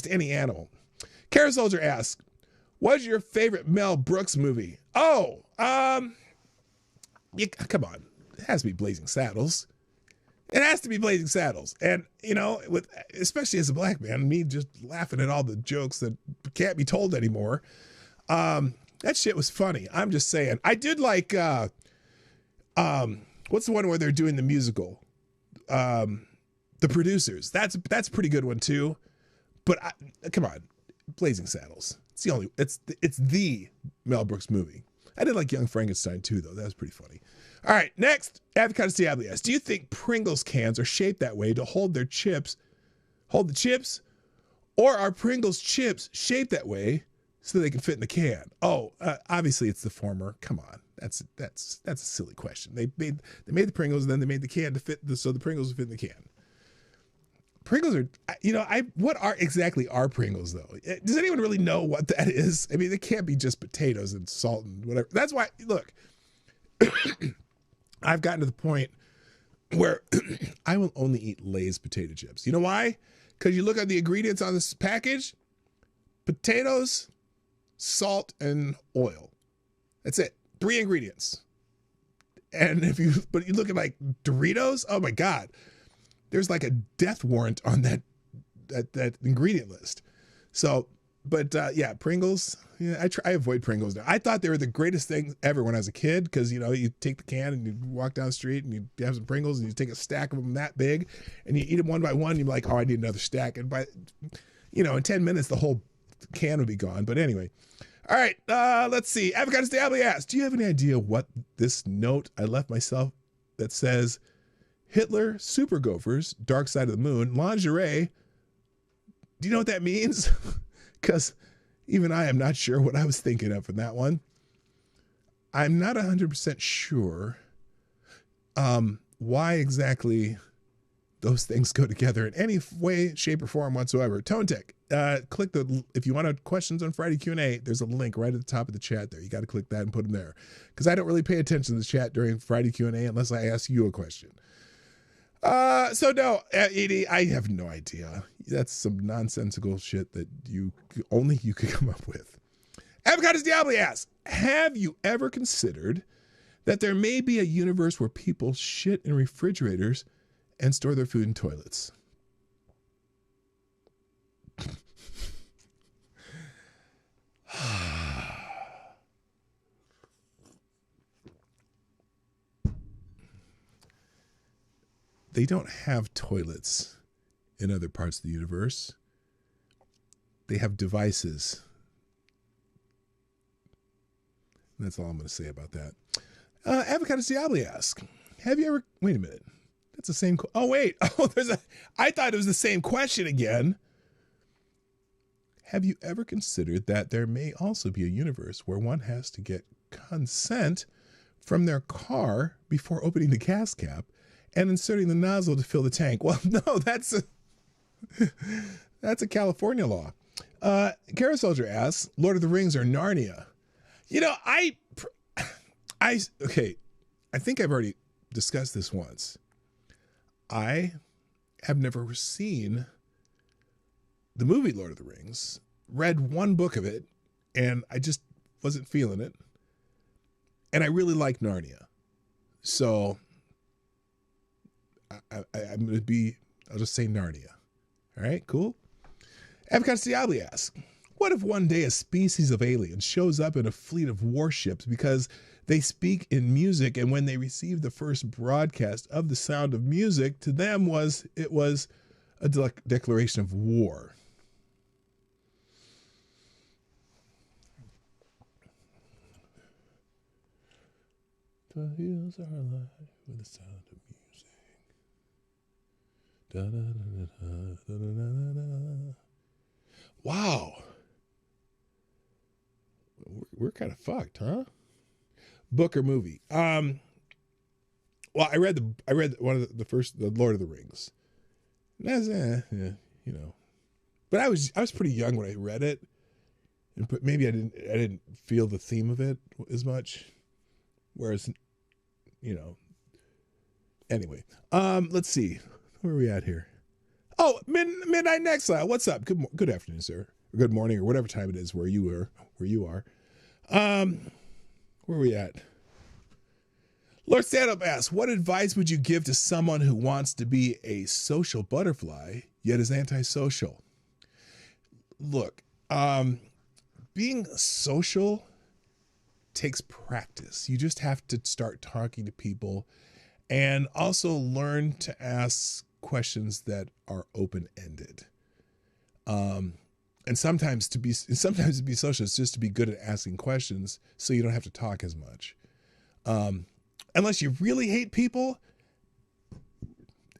any animal. Kara Soldier asks, what's your favorite Mel Brooks movie? Oh, come on. It has to be Blazing Saddles. It has to be Blazing Saddles. And, especially as a black man, me just laughing at all the jokes that can't be told anymore. That shit was funny. I'm just saying. I did like, what's the one where they're doing the musical? The Producers. That's a pretty good one too. But come on, Blazing Saddles. It's the Mel Brooks movie. I did like Young Frankenstein too, though. That was pretty funny. All right, next, Avocado Diablo asks, do you think Pringles cans are shaped that way to hold the chips, or are Pringles chips shaped that way so they can fit in the can? Oh, obviously it's the former. Come on, that's a silly question. They made the Pringles and then they made the can to fit so the Pringles would fit in the can. Pringles are, what are exactly are Pringles though? Does anyone really know what that is? I mean, it can't be just potatoes and salt and whatever. That's why, look, I've gotten to the point where I will only eat Lay's potato chips. You know why? Because you look at the ingredients on this package, potatoes, salt, and oil. That's it. 3 ingredients. And but you look at like Doritos, oh my God. There's like a death warrant on that ingredient list. So, but yeah, Pringles. Yeah, I avoid Pringles now. I thought they were the greatest thing ever when I was a kid because you take the can and you walk down the street and you have some Pringles and you take a stack of them that big and you eat them one by one. And you're like, oh, I need another stack. And by in 10 minutes the whole can would be gone. But anyway, all right. Let's see. Avocado Diablo asks, do you have any idea what this note I left myself that says Hitler, Super Gophers, Dark Side of the Moon, lingerie? Do you know what that means? Because even I am not sure what I was thinking of in that one. I'm not 100% sure why exactly those things go together in any way, shape, or form whatsoever. Tone Tech, click if you want questions on Friday Q&A, there's a link right at the top of the chat there. You got to click that and put them there. Because I don't really pay attention to the chat during Friday Q&A unless I ask you a question. So no, Edie, I have no idea. That's some nonsensical shit that only you could come up with. Avocados Diablo asks, have you ever considered that there may be a universe where people shit in refrigerators and store their food in toilets? They don't have toilets in other parts of the universe. They have devices. And that's all I'm going to say about that. Avocado Diablo asks, have you ever... Wait a minute. That's the same... Oh, wait. Oh, I thought it was the same question again. Have you ever considered that there may also be a universe where one has to get consent from their car before opening the gas cap and inserting the nozzle to fill the tank? Well, no, that's That's a California law. Kara Soldier asks, Lord of the Rings or Narnia? You know, okay, I think I've already discussed this once. I have never seen the movie Lord of the Rings, read one book of it, and I just wasn't feeling it. And I really like Narnia. So I'm going to be, I'll just say Narnia. All right, cool. Avocado Diabli asks, what if one day a species of aliens shows up in a fleet of warships because they speak in music, and when they received the first broadcast of the sound of music, to them it was a declaration of war? The hills are alive with the sound of music. Da, da, da, da, da, da, da, da. Wow. We're kind of fucked, huh? Book or movie? Well, I read one of the first, the Lord of the Rings. That's you know. But I was pretty young when I read it, and maybe I didn't feel the theme of it as much. Whereas, you know. Anyway, let's see, where are we at here? Oh, Midnight Exile. What's up? Good afternoon, sir. Or good morning, or whatever time it is where you are. Where are we at? Lord Stand-Up asks, what advice would you give to someone who wants to be a social butterfly, yet is antisocial? Look, being social takes practice. You just have to start talking to people and also learn to ask questions that are open-ended. And sometimes to be social is just to be good at asking questions so you don't have to talk as much. Unless you really hate people,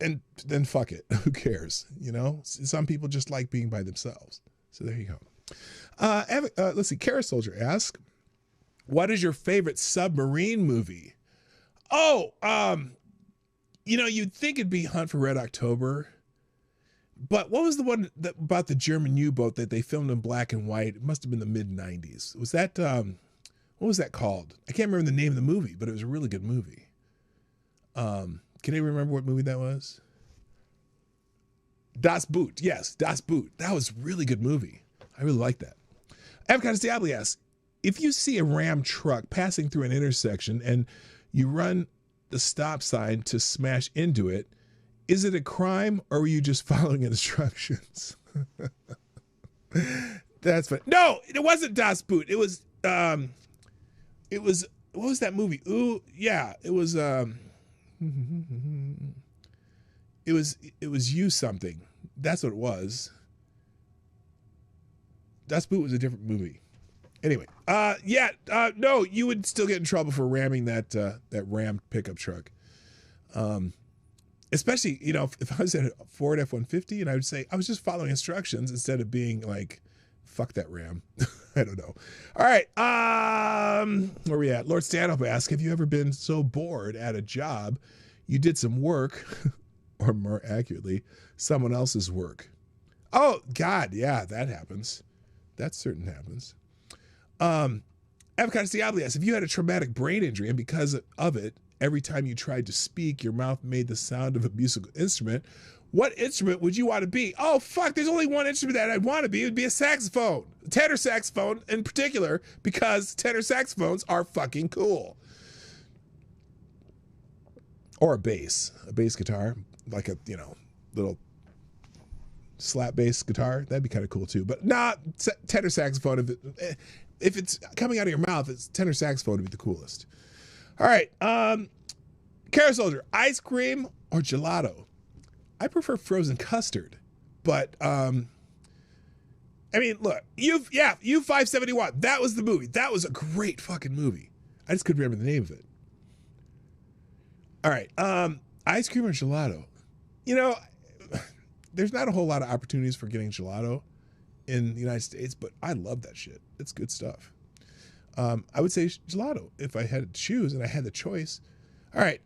and then fuck it. Who cares? You know, some people just like being by themselves. So there you go. Let's see. Kara Soldier asks, what is your favorite submarine movie? Oh, you know, you'd think it'd be Hunt for Red October. But what was the one about the German U-boat that they filmed in black and white? It must have been the mid-90s. Was that, what was that called? I can't remember the name of the movie, but it was a really good movie. Can you remember what movie that was? Das Boot. Yes, Das Boot. That was a really good movie. I really like that. Avocado Diabli asks, if you see a Ram truck passing through an intersection and you run the stop sign to smash into it, is it a crime or were you just following instructions? That's fun. No, it wasn't Das Boot. It was, what was that movie? Ooh, yeah, it was You Something. That's what it was. Das Boot was a different movie. Anyway, no, you would still get in trouble for ramming that Ram pickup truck. Especially, you know, if I was at a Ford F-150 and I would say, I was just following instructions instead of being like, fuck that Ram. I don't know. All right. Where are we at? Lord Stanhope asks, have you ever been so bored at a job you did some work, or more accurately, someone else's work? Oh, God, yeah, that happens. That certain happens. Avocado Diabli asks, if you had a traumatic brain injury and because of it, every time you tried to speak, your mouth made the sound of a musical instrument, what instrument would you want to be? Oh, fuck, there's only one instrument that I'd want to be. It would be a saxophone. A tenor saxophone in particular, because tenor saxophones are fucking cool. Or a bass guitar, like a, you know, little slap bass guitar. That'd be kind of cool too. But not tenor saxophone. If it's coming out of your mouth, it's tenor saxophone would be the coolest. All right, Kara Soldier, ice cream or gelato? I prefer frozen custard, but I mean, look, U-571, that was the movie. That was a great fucking movie. I just couldn't remember the name of it. All right, ice cream or gelato? You know, there's not a whole lot of opportunities for getting gelato in the United States, but I love that shit. It's good stuff. I would say gelato if I had to choose and I had the choice. All right.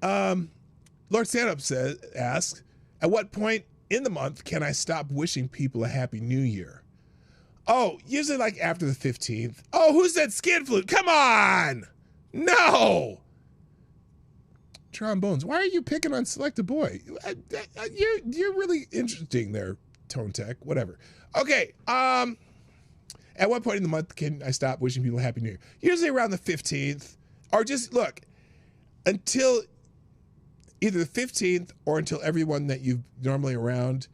Lord Stand-Up asks, at what point in the month can I stop wishing people a happy new year? Oh, usually like after the 15th. Oh, who said skin flute? Come on. No. Trombones. Why are you picking on Select a Boy? You're really interesting there, Tone Tech. Whatever. Okay. At what point in the month can I stop wishing people a happy new year? Usually around the 15th, or just look until either the 15th or until everyone that you've normally around,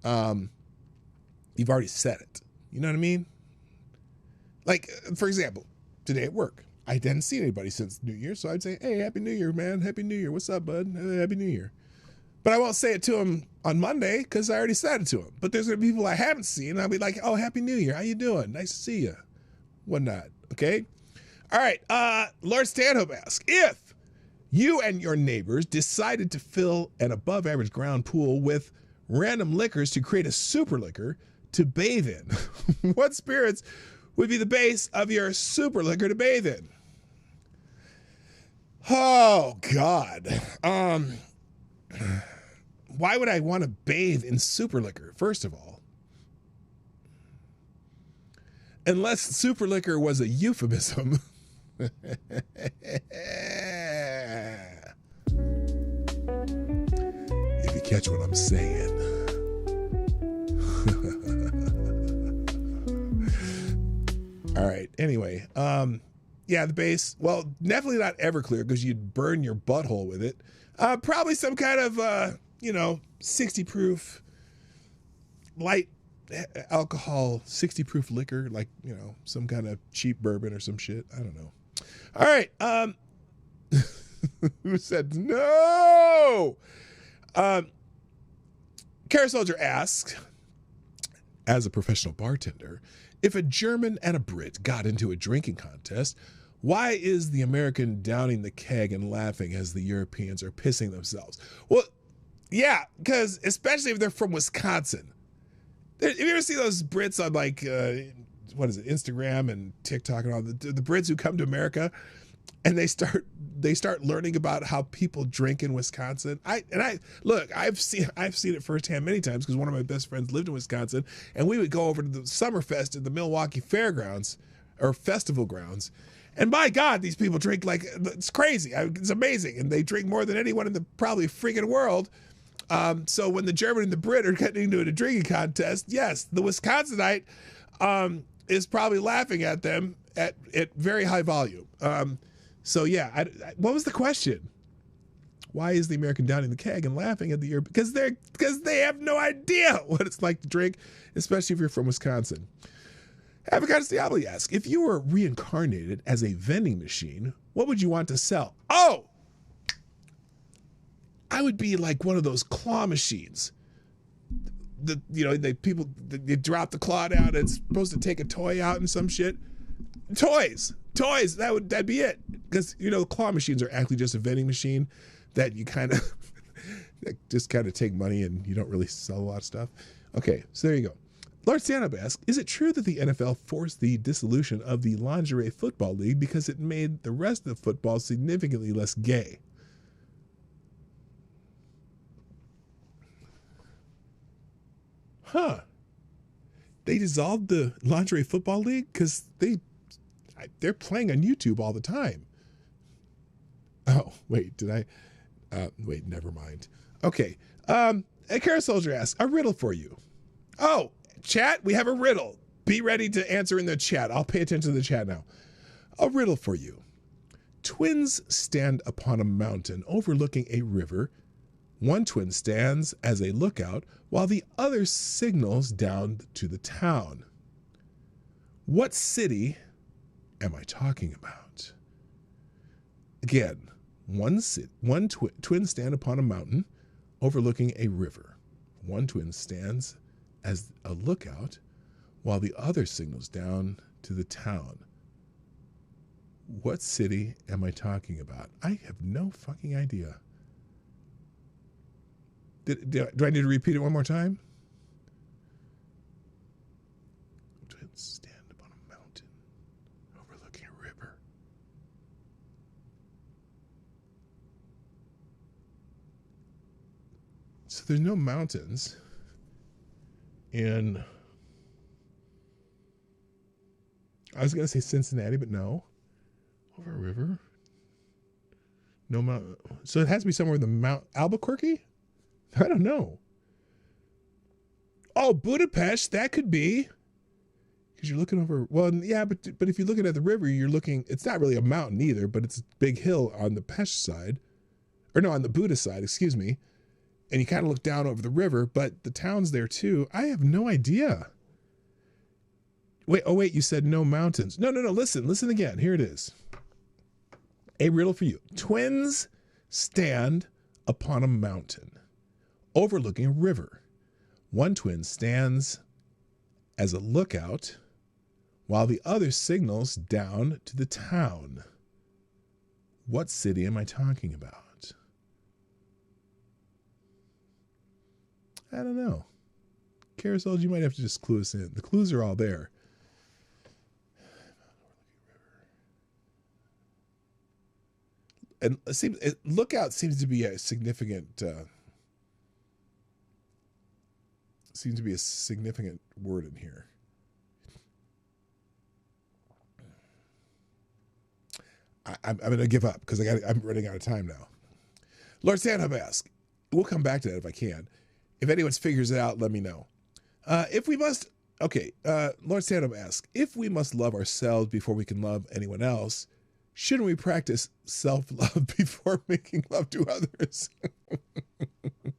you've already said it. You know what I mean? Like, for example, today at work, I didn't see anybody since New Year, so I'd say, hey, Happy New Year, man. Happy New Year. What's up, bud? Happy New Year. But I won't say it to him on Monday because I already said it to him. But there's going to be people I haven't seen, and I'll be like, oh, Happy New Year. How you doing? Nice to see you. Whatnot, okay? All right, Lord Stanhope asks, if you and your neighbors decided to fill an above-average ground pool with random liquors to create a super liquor to bathe in, what spirits would be the base of your super liquor to bathe in? Oh, God. Why would I want to bathe in super liquor, first of all? Unless super liquor was a euphemism. If you catch what I'm saying. All right. Anyway, yeah, the base. Well, definitely not Everclear because you'd burn your butthole with it. Probably some kind of 60 proof light alcohol, 60 proof liquor, like some kind of cheap bourbon or some shit. I don't know. All right. Who said no? Cara Soldier asks, as a professional bartender, if a German and a Brit got into a drinking contest, why is the American downing the keg and laughing as the Europeans are pissing themselves? Well, yeah, because especially if they're from Wisconsin. Have you ever seen those Brits on like, what is it, Instagram and TikTok and all the Brits who come to America and they start learning about how people drink in Wisconsin? I've seen it firsthand many times because one of my best friends lived in Wisconsin, and we would go over to the Summerfest at the Milwaukee Fairgrounds or Festival Grounds. And my God, these people drink like, it's crazy. It's amazing. And they drink more than anyone in the probably freaking world. So when the German and the Brit are getting into a drinking contest, yes, the Wisconsinite is probably laughing at them at very high volume. So yeah, what was the question? Why is the American downing the keg and laughing at the Europe? Because they have no idea what it's like to drink, especially if you're from Wisconsin. Avocados Diablo asks, if you were reincarnated as a vending machine, what would you want to sell? Oh, I would be like one of those claw machines. They drop the claw down and it's supposed to take a toy out and some shit. Toys. That'd be it. Because claw machines are actually just a vending machine that you kind of just kind of take money and you don't really sell a lot of stuff. Okay, so there you go. Lord Stanhope asks, is it true that the NFL forced the dissolution of the Lingerie Football League because it made the rest of football significantly less gay? Huh. They dissolved the Lingerie Football League because they're playing on YouTube all the time. Oh, wait, did I? Wait, never mind. Okay. Cara Soldier asks, a riddle for you. Oh, chat, we have a riddle. Be ready to answer in the chat. I'll pay attention to the chat now. A riddle for you. Twins stand upon a mountain overlooking a river. One twin stands as a lookout while the other signals down to the town. What city am I talking about? Again, one twin stand upon a mountain overlooking a river. One twin stands as a lookout while the other signals down to the town. What city am I talking about? I have no fucking idea. Do I need to repeat it one more time? Twins stand upon a mountain overlooking a river. So there's no mountains. in, I was going to say Cincinnati, but no. Over a river. No mountain. So it has to be somewhere in the Mount Albuquerque? I don't know. Oh, Budapest, that could be. Because you're looking over, well, yeah, but if you're looking at the river, you're looking, it's not really a mountain either, but it's a big hill on the Pest side. Or no, on the Buda side, excuse me. And you kind of look down over the river, but the town's there too. I have no idea. Wait, you said no mountains. No, listen again. Here it is. A riddle for you. Twins stand upon a mountain overlooking a river. One twin stands as a lookout while the other signals down to the town. What city am I talking about? I don't know. Carousels, you might have to just clue us in. The clues are all there. And lookout seems to be a significant word in here. I'm going to give up because I'm running out of time now. Lord Stanhope asks, we'll come back to that if I can. If anyone figures it out, let me know. Lord Stanhope asks, if we must love ourselves before we can love anyone else, shouldn't we practice self-love before making love to others?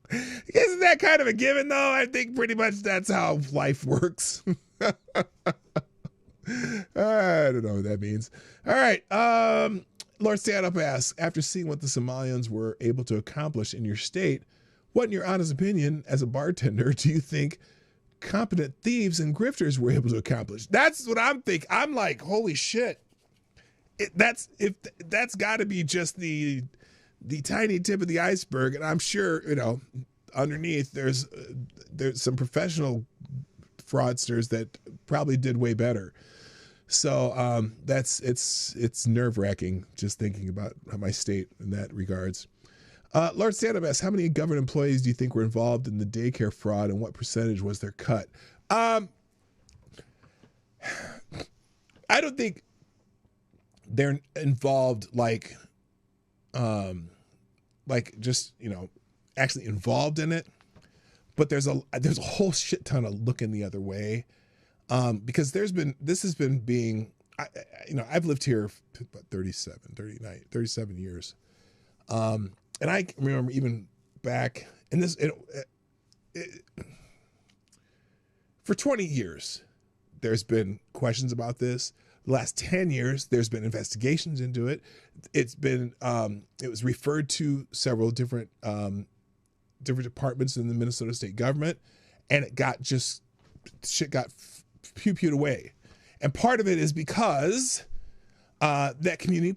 Isn't that kind of a given, though? I think pretty much that's how life works. I don't know what that means. All right. Lord Stanhope asks, after seeing what the Somalians were able to accomplish in your state, what, in your honest opinion, as a bartender, do you think competent thieves and grifters were able to accomplish? That's what I'm thinking. I'm like, holy shit. That's got to be just the tiny tip of the iceberg, and I'm sure underneath there's some professional fraudsters that probably did way better. So it's nerve-wracking just thinking about my state in that regards. Lord Stanhope asks, how many government employees do you think were involved in the daycare fraud, and what percentage was their cut? I don't think they're involved actually involved in it, but there's a whole shit ton of looking the other way, because I've lived here for about 37 years, and I remember even back in this for 20 years there's been questions about this. The last 10 years, there's been investigations into it. It's been, it was referred to several different departments in the Minnesota state government, and shit got pew-pewed away. And part of it is because that community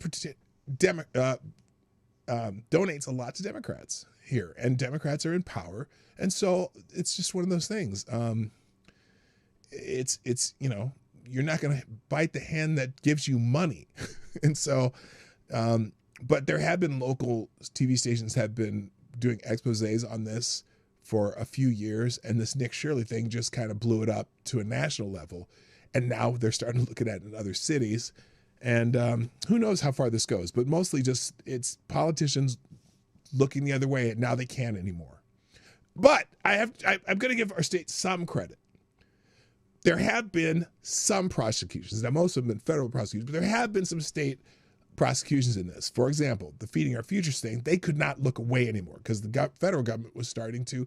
donates a lot to Democrats here, and Democrats are in power. And so it's just one of those things. You're not going to bite the hand that gives you money. And so, but there have been local TV stations have been doing exposés on this for a few years. And this Nick Shirley thing just kind of blew it up to a national level. And now they're starting to look at it in other cities. And who knows how far this goes, but mostly just it's politicians looking the other way, and now they can't anymore. But I'm going to give our state some credit. There have been some prosecutions. Now, most of them have been federal prosecutions, but there have been some state prosecutions in this. For example, the Feeding Our Futures thing, they could not look away anymore because the federal government was starting to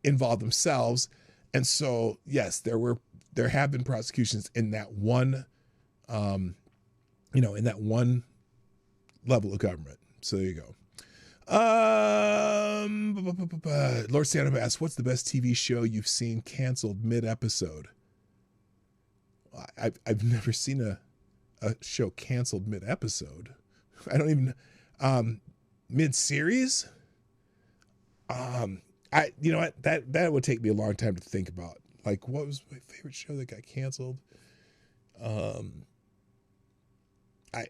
involve themselves. And so, yes, there have been prosecutions in that one, in that one level of government. So there you go. Lord Stanhope asks, what's the best TV show you've seen canceled mid-episode? I've never seen a show canceled mid-episode. I don't even mid-series. You know what, that would take me a long time to think about. Like, what was my favorite show that got canceled? I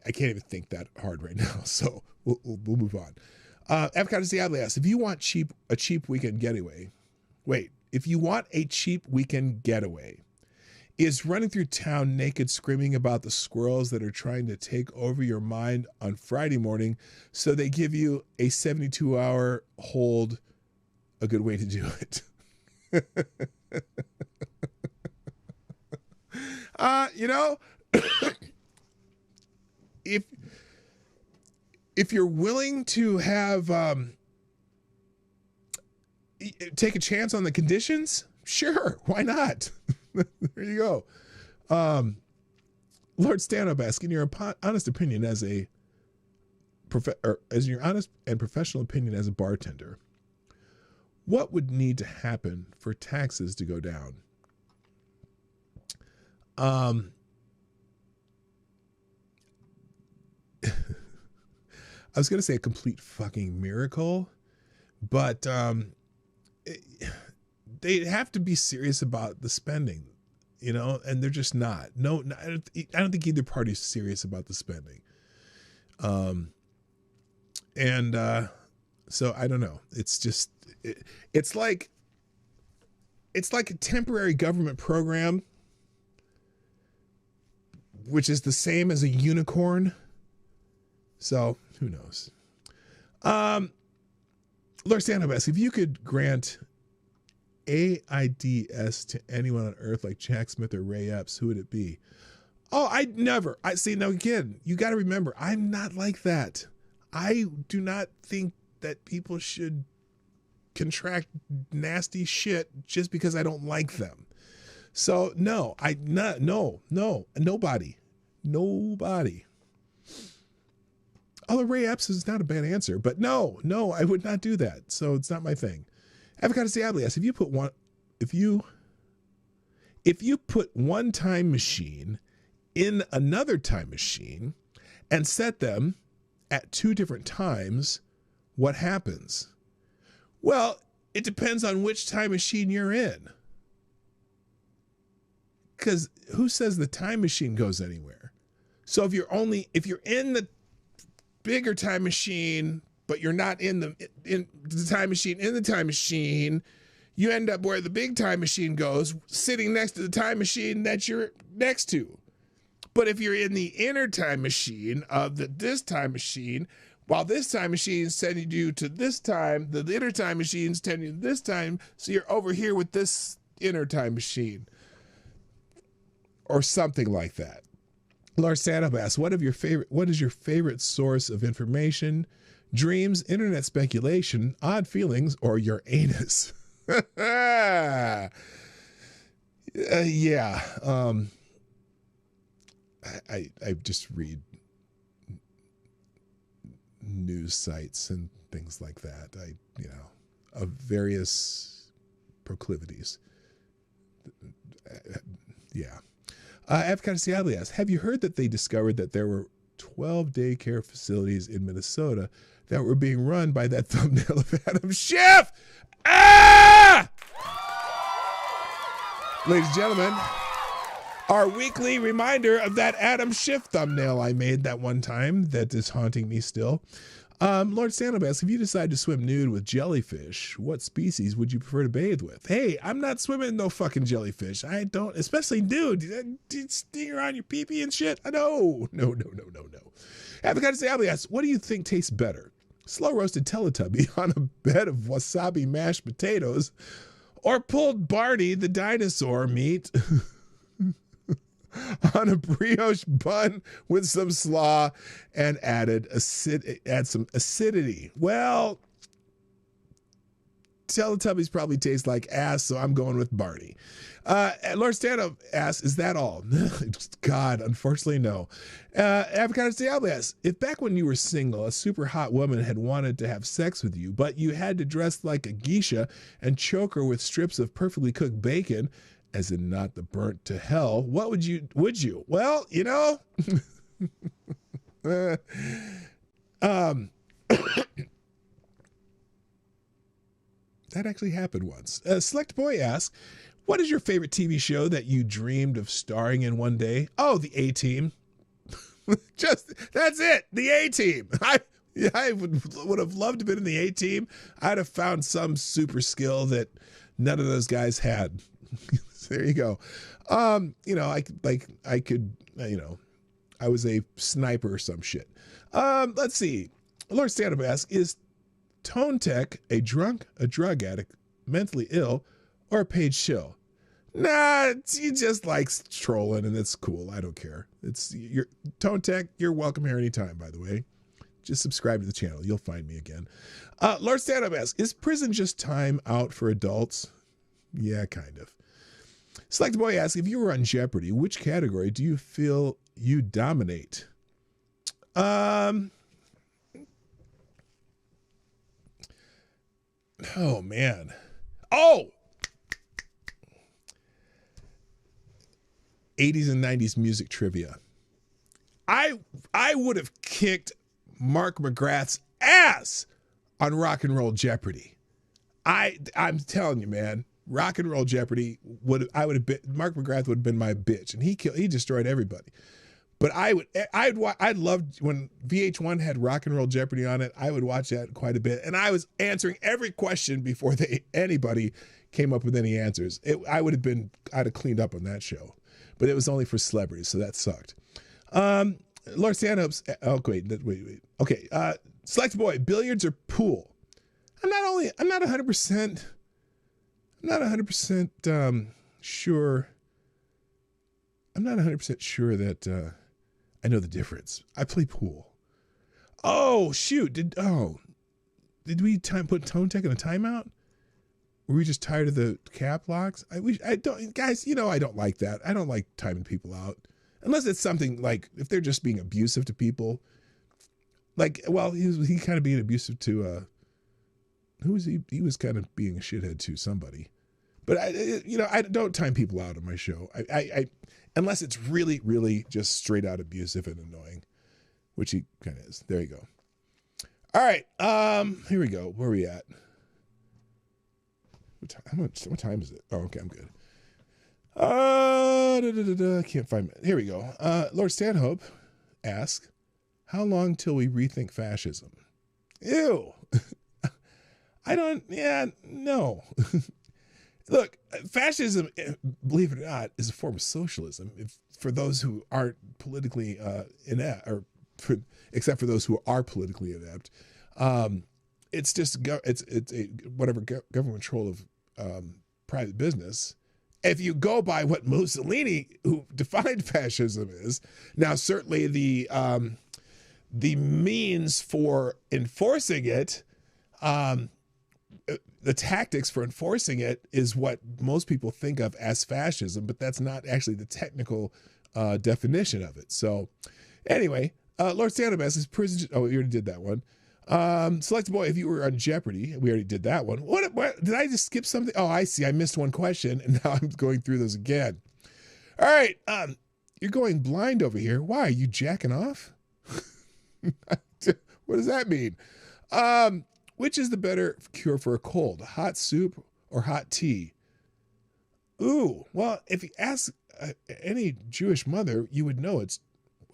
can't even think that hard right now, so we'll move on. Avocado Diablo asks, if you want a cheap weekend getaway, wait, if you want a cheap weekend getaway, is running through town naked screaming about the squirrels that are trying to take over your mind on Friday morning so they give you a 72-hour hold a good way to do it? If you're willing to have take a chance on the conditions, sure, why not? There you go. Lord Stand-Up asking your honest opinion as your honest and professional opinion as a bartender. What would need to happen for taxes to go down? I was going to say a complete fucking miracle, but they have to be serious about the spending, and they're just not. No, I don't think either party's serious about the spending. So I don't know. It's just, it's like a temporary government program, which is the same as a unicorn. So who knows? Lord Stand-Up asks, if you could grant AIDS to anyone on earth like Jack Smith or Ray Epps, who would it be? Oh, I'd never. I see. Now again, you got to remember, I'm not like that. I do not think that people should contract nasty shit just because I don't like them. So no, nobody. Although Ray Epps is not a bad answer, but no, I would not do that. So it's not my thing. Avocado Diablo asks, if you put one time machine in another time machine and set them at two different times, what happens? Well, it depends on which time machine you're in. Because who says the time machine goes anywhere? So if you're in the bigger time machine, but you're not in the time machine, you end up where the big time machine goes, sitting next to the time machine that you're next to. But if you're in the inner time machine of this time machine, while this time machine is sending you to this time, the inner time machine is sending you to this time, so you're over here with this inner time machine. Or something like that. Lars Stand-Up asks, what is your favorite source of information? Dreams, internet speculation, odd feelings, or your anus? Yeah. I just read news sites and things like that. Of various proclivities. Yeah. Avocado Seattle asks, have you heard that they discovered that there were 12 daycare facilities in Minnesota that were being run by that thumbnail of Adam Schiff? Ah! Ladies and gentlemen, our weekly reminder of that Adam Schiff thumbnail I made that one time that is haunting me still. Lord Stand-Up asks, if you decide to swim nude with jellyfish, what species would you prefer to bathe with? Hey, I'm not swimming in no fucking jellyfish. I don't, especially nude. Sting around your pee-pee and shit? No. Avocado Sally asks, what do you think tastes better? Slow roasted Teletubby on a bed of wasabi mashed potatoes, or pulled Barney the dinosaur meat on a brioche bun with some slaw and add some acidity. Well, Teletubbies probably taste like ass, so I'm going with Barney. Lord Stand-Up asks, is that all? God, unfortunately, no. Avocado Diablo asks, if back when you were single, a super hot woman had wanted to have sex with you, but you had to dress like a geisha and choke her with strips of perfectly cooked bacon, as in not the burnt to hell, what would you? Well, that actually happened once. Select Boy asks, what is your favorite TV show that you dreamed of starring in one day? Oh, the A-Team. That's it. The A-Team. I would have loved to have been in the A-Team. I'd have found some super skill that none of those guys had. So there you go. You know, I could, you know, I was a sniper or some shit. Let's see. Lord Stand-Up asks, is Tone Tech a drunk, a drug addict, mentally ill, or a paid shill? Nah, he just likes trolling, and it's cool. I don't care. It's your Tone Tech. You're welcome here anytime, by the way. Just subscribe to the channel. You'll find me again. Lord Stand-Up asks, is prison just time out for adults? Yeah, kind of. Select Boy asks, if you were on Jeopardy, which category do you feel you dominate? Oh, man. Oh! 80s and 90s music trivia. I would have kicked Mark McGrath's ass on Rock and Roll Jeopardy. I'm telling you, man, Rock and Roll Jeopardy Mark McGrath would have been my bitch, and he destroyed everybody. But I'd loved when VH1 had Rock and Roll Jeopardy on it. I would watch that quite a bit, and I was answering every question before anybody came up with any answers. I'd have cleaned up on that show, but it was only for celebrities, so that sucked. Lord Stand-Up's, oh wait. Okay, Select Boy, billiards or pool? I'm not 100% sure. I'm not 100% sure that I know the difference. I play pool. Oh shoot! Did we put Tone Tech in a timeout? Were we just tired of the cap locks? I don't, guys. You know I don't like that. I don't like timing people out unless it's something like if they're just being abusive to people. Like, well, he kind of being abusive to who was he? He was kind of being a shithead to somebody. But I don't time people out on my show. I unless it's really, really just straight out abusive and annoying, which he kind of is. There you go. All right, here we go. Where are we at? What time is it? Oh, okay, I'm good. I can't find it. Here we go. Lord Stanhope asks, how long till we rethink fascism? Ew. No. Look, fascism, believe it or not, is a form of socialism. For those who aren't politically inept, except for those who are politically inept, it's just it's a whatever government control of private business. If you go by what Mussolini, who defined fascism, is now, certainly the means for enforcing it. The tactics for enforcing it is what most people think of as fascism, but that's not actually the technical definition of it. So anyway, Lord Stand-Up asks, prison... Oh, we already did that one. Select Boy, if you were on Jeopardy, we already did that one. What did I just skip something? Oh, I see. I missed one question, and now I'm going through those again. All right. You're going blind over here. Why? Are you jacking off? What does that mean? Which is the better cure for a cold, hot soup or hot tea? Ooh, well, if you ask any Jewish mother, you would know it's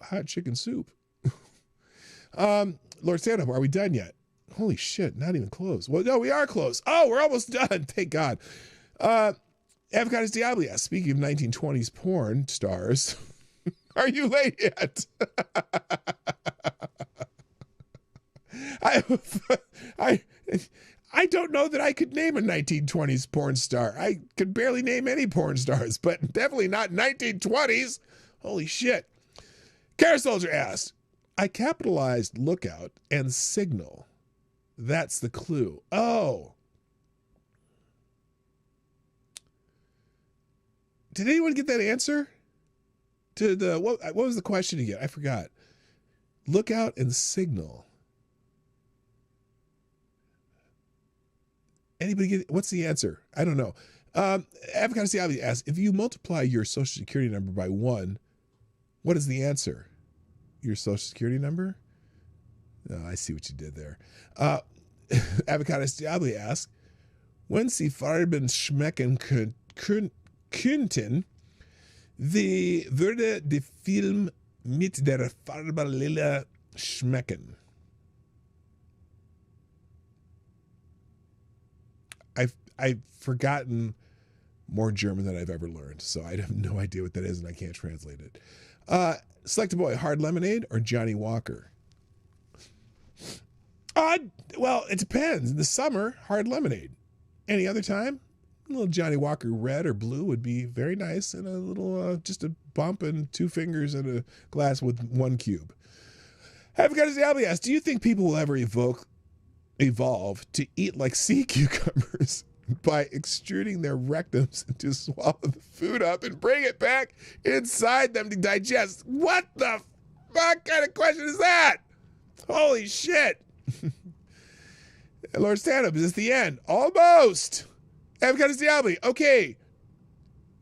hot chicken soup. Lord Stanhope, are we done yet? Holy shit, not even close. Well, no, we are close. Oh, we're almost done. Thank God. Avocados Diablo asks, speaking of 1920s porn stars, are you late yet? I don't know that I could name a 1920s porn star. I could barely name any porn stars, but definitely not 1920s. Holy shit. Care Soldier asked, I capitalized lookout and signal. That's the clue. Oh. Did anyone get that answer? To the what was the question again? I forgot. Lookout and signal. Anybody get what's the answer? I don't know. Avocado Ciabi asks, if you multiply your social security number by 1, what is the answer? Your social security number? Oh, I see what you did there. Avocado Ciabi asks, when Sie Farben schmecken könnten, wie würde der Film mit der Farbe lila schmecken? I've forgotten more German than I've ever learned, so I have no idea what that is, and I can't translate it. Select a boy, Hard Lemonade or Johnny Walker? Well, it depends. In the summer, Hard Lemonade. Any other time, a little Johnny Walker red or blue would be very nice, and a little, just a bump and 2 fingers in a glass with 1 cube. Avocados Diablo asks, do you think people will ever evolve to eat like sea cucumbers by extruding their rectums and to swallow the food up and bring it back inside them to digest? What the fuck kind of question is that? Holy shit. Lord Stand-Up, is this the end? Almost. Avocados Diablo. Okay.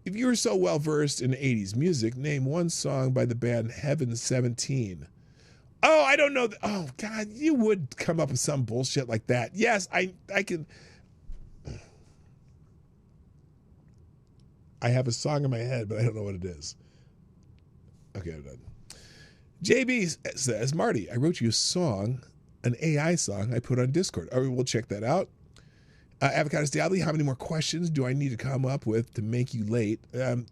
If you were so well versed in 80s music, name one song by the band Heaven 17. Oh, I don't know. Oh, God, you would come up with some bullshit like that. Yes, I can. I have a song in my head, but I don't know what it is. Okay, I'm done. JB says, Marty, I wrote you a song, an AI song I put on Discord. Oh, we'll check that out. Avocados Diablo, how many more questions do I need to come up with to make you late?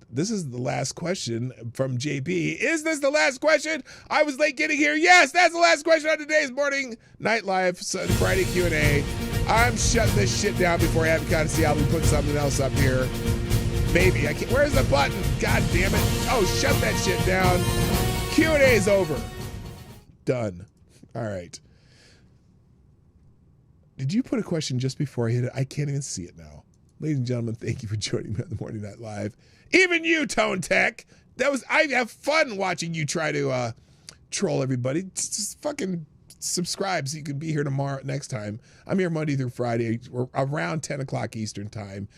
This is the last question from JB. Is this the last question? I was late getting here. Yes, that's the last question on today's Morning Night Live Friday Q&A. I'm shutting this shit down before Avocados Diablo puts something else up here. Maybe I can't. Where's the button? God damn it. Oh, shut that shit down. Q&A is over. Done. All right. Did you put a question just before I hit it? I can't even see it now. Ladies and gentlemen, thank you for joining me on the Morning Night Live. Even you, Tone Tech. I have fun watching you try to troll everybody. Just fucking subscribe so you can be here next time. I'm here Monday through Friday. We're around 10 o'clock Eastern time.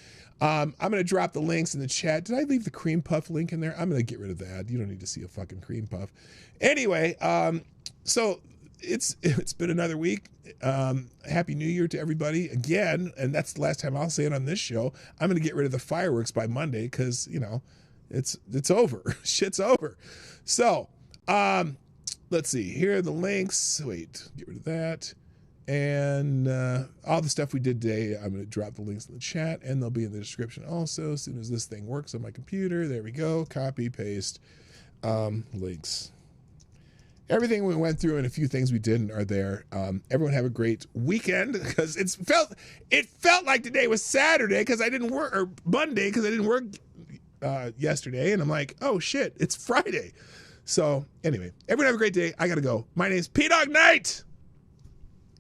I'm going to drop the links in the chat. Did I leave the cream puff link in there? I'm going to get rid of that. You don't need to see a fucking cream puff. Anyway, so it's been another week. Happy New Year to everybody again. And that's the last time I'll say it on this show. I'm going to get rid of the fireworks by Monday because, you know, it's over. Shit's over. So, let's see. Here are the links. Wait, get rid of that. And all the stuff we did today, I'm going to drop the links in the chat, and they'll be in the description also as soon as this thing works on my computer. There we go. Copy, paste, links. Everything we went through and a few things we didn't are there. Everyone have a great weekend because it felt like today was Saturday because I didn't work, or Monday because I didn't work yesterday, and I'm like, oh shit, it's Friday. So anyway, everyone have a great day. I gotta go. My name's Dawg Knight.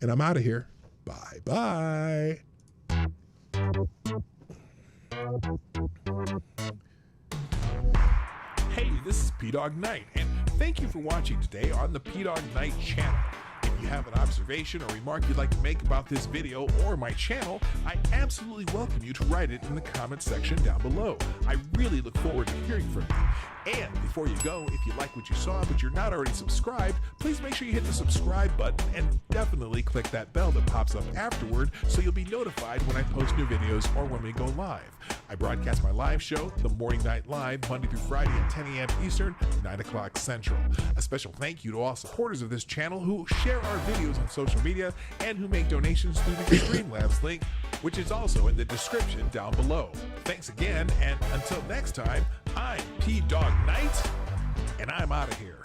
And I'm out of here. Bye-bye. Hey, this is Dawg Knight, and thank you for watching today on the Dawg Knight Channel. If you have an observation or remark you'd like to make about this video or my channel, I absolutely welcome you to write it in the comments section down below. I really look forward to hearing from you. And before you go, if you like what you saw but you're not already subscribed, please make sure you hit the subscribe button and definitely click that bell that pops up afterward so you'll be notified when I post new videos or when we go live. I broadcast my live show, The Morning Night Live, Monday through Friday at 10 a.m. Eastern, 9 o'clock Central. A special thank you to all supporters of this channel who share our videos on social media and who make donations through the Streamlabs link, which is also in the description down below. Thanks again, and until next time, I'm Dawg Knight, and I'm out of here.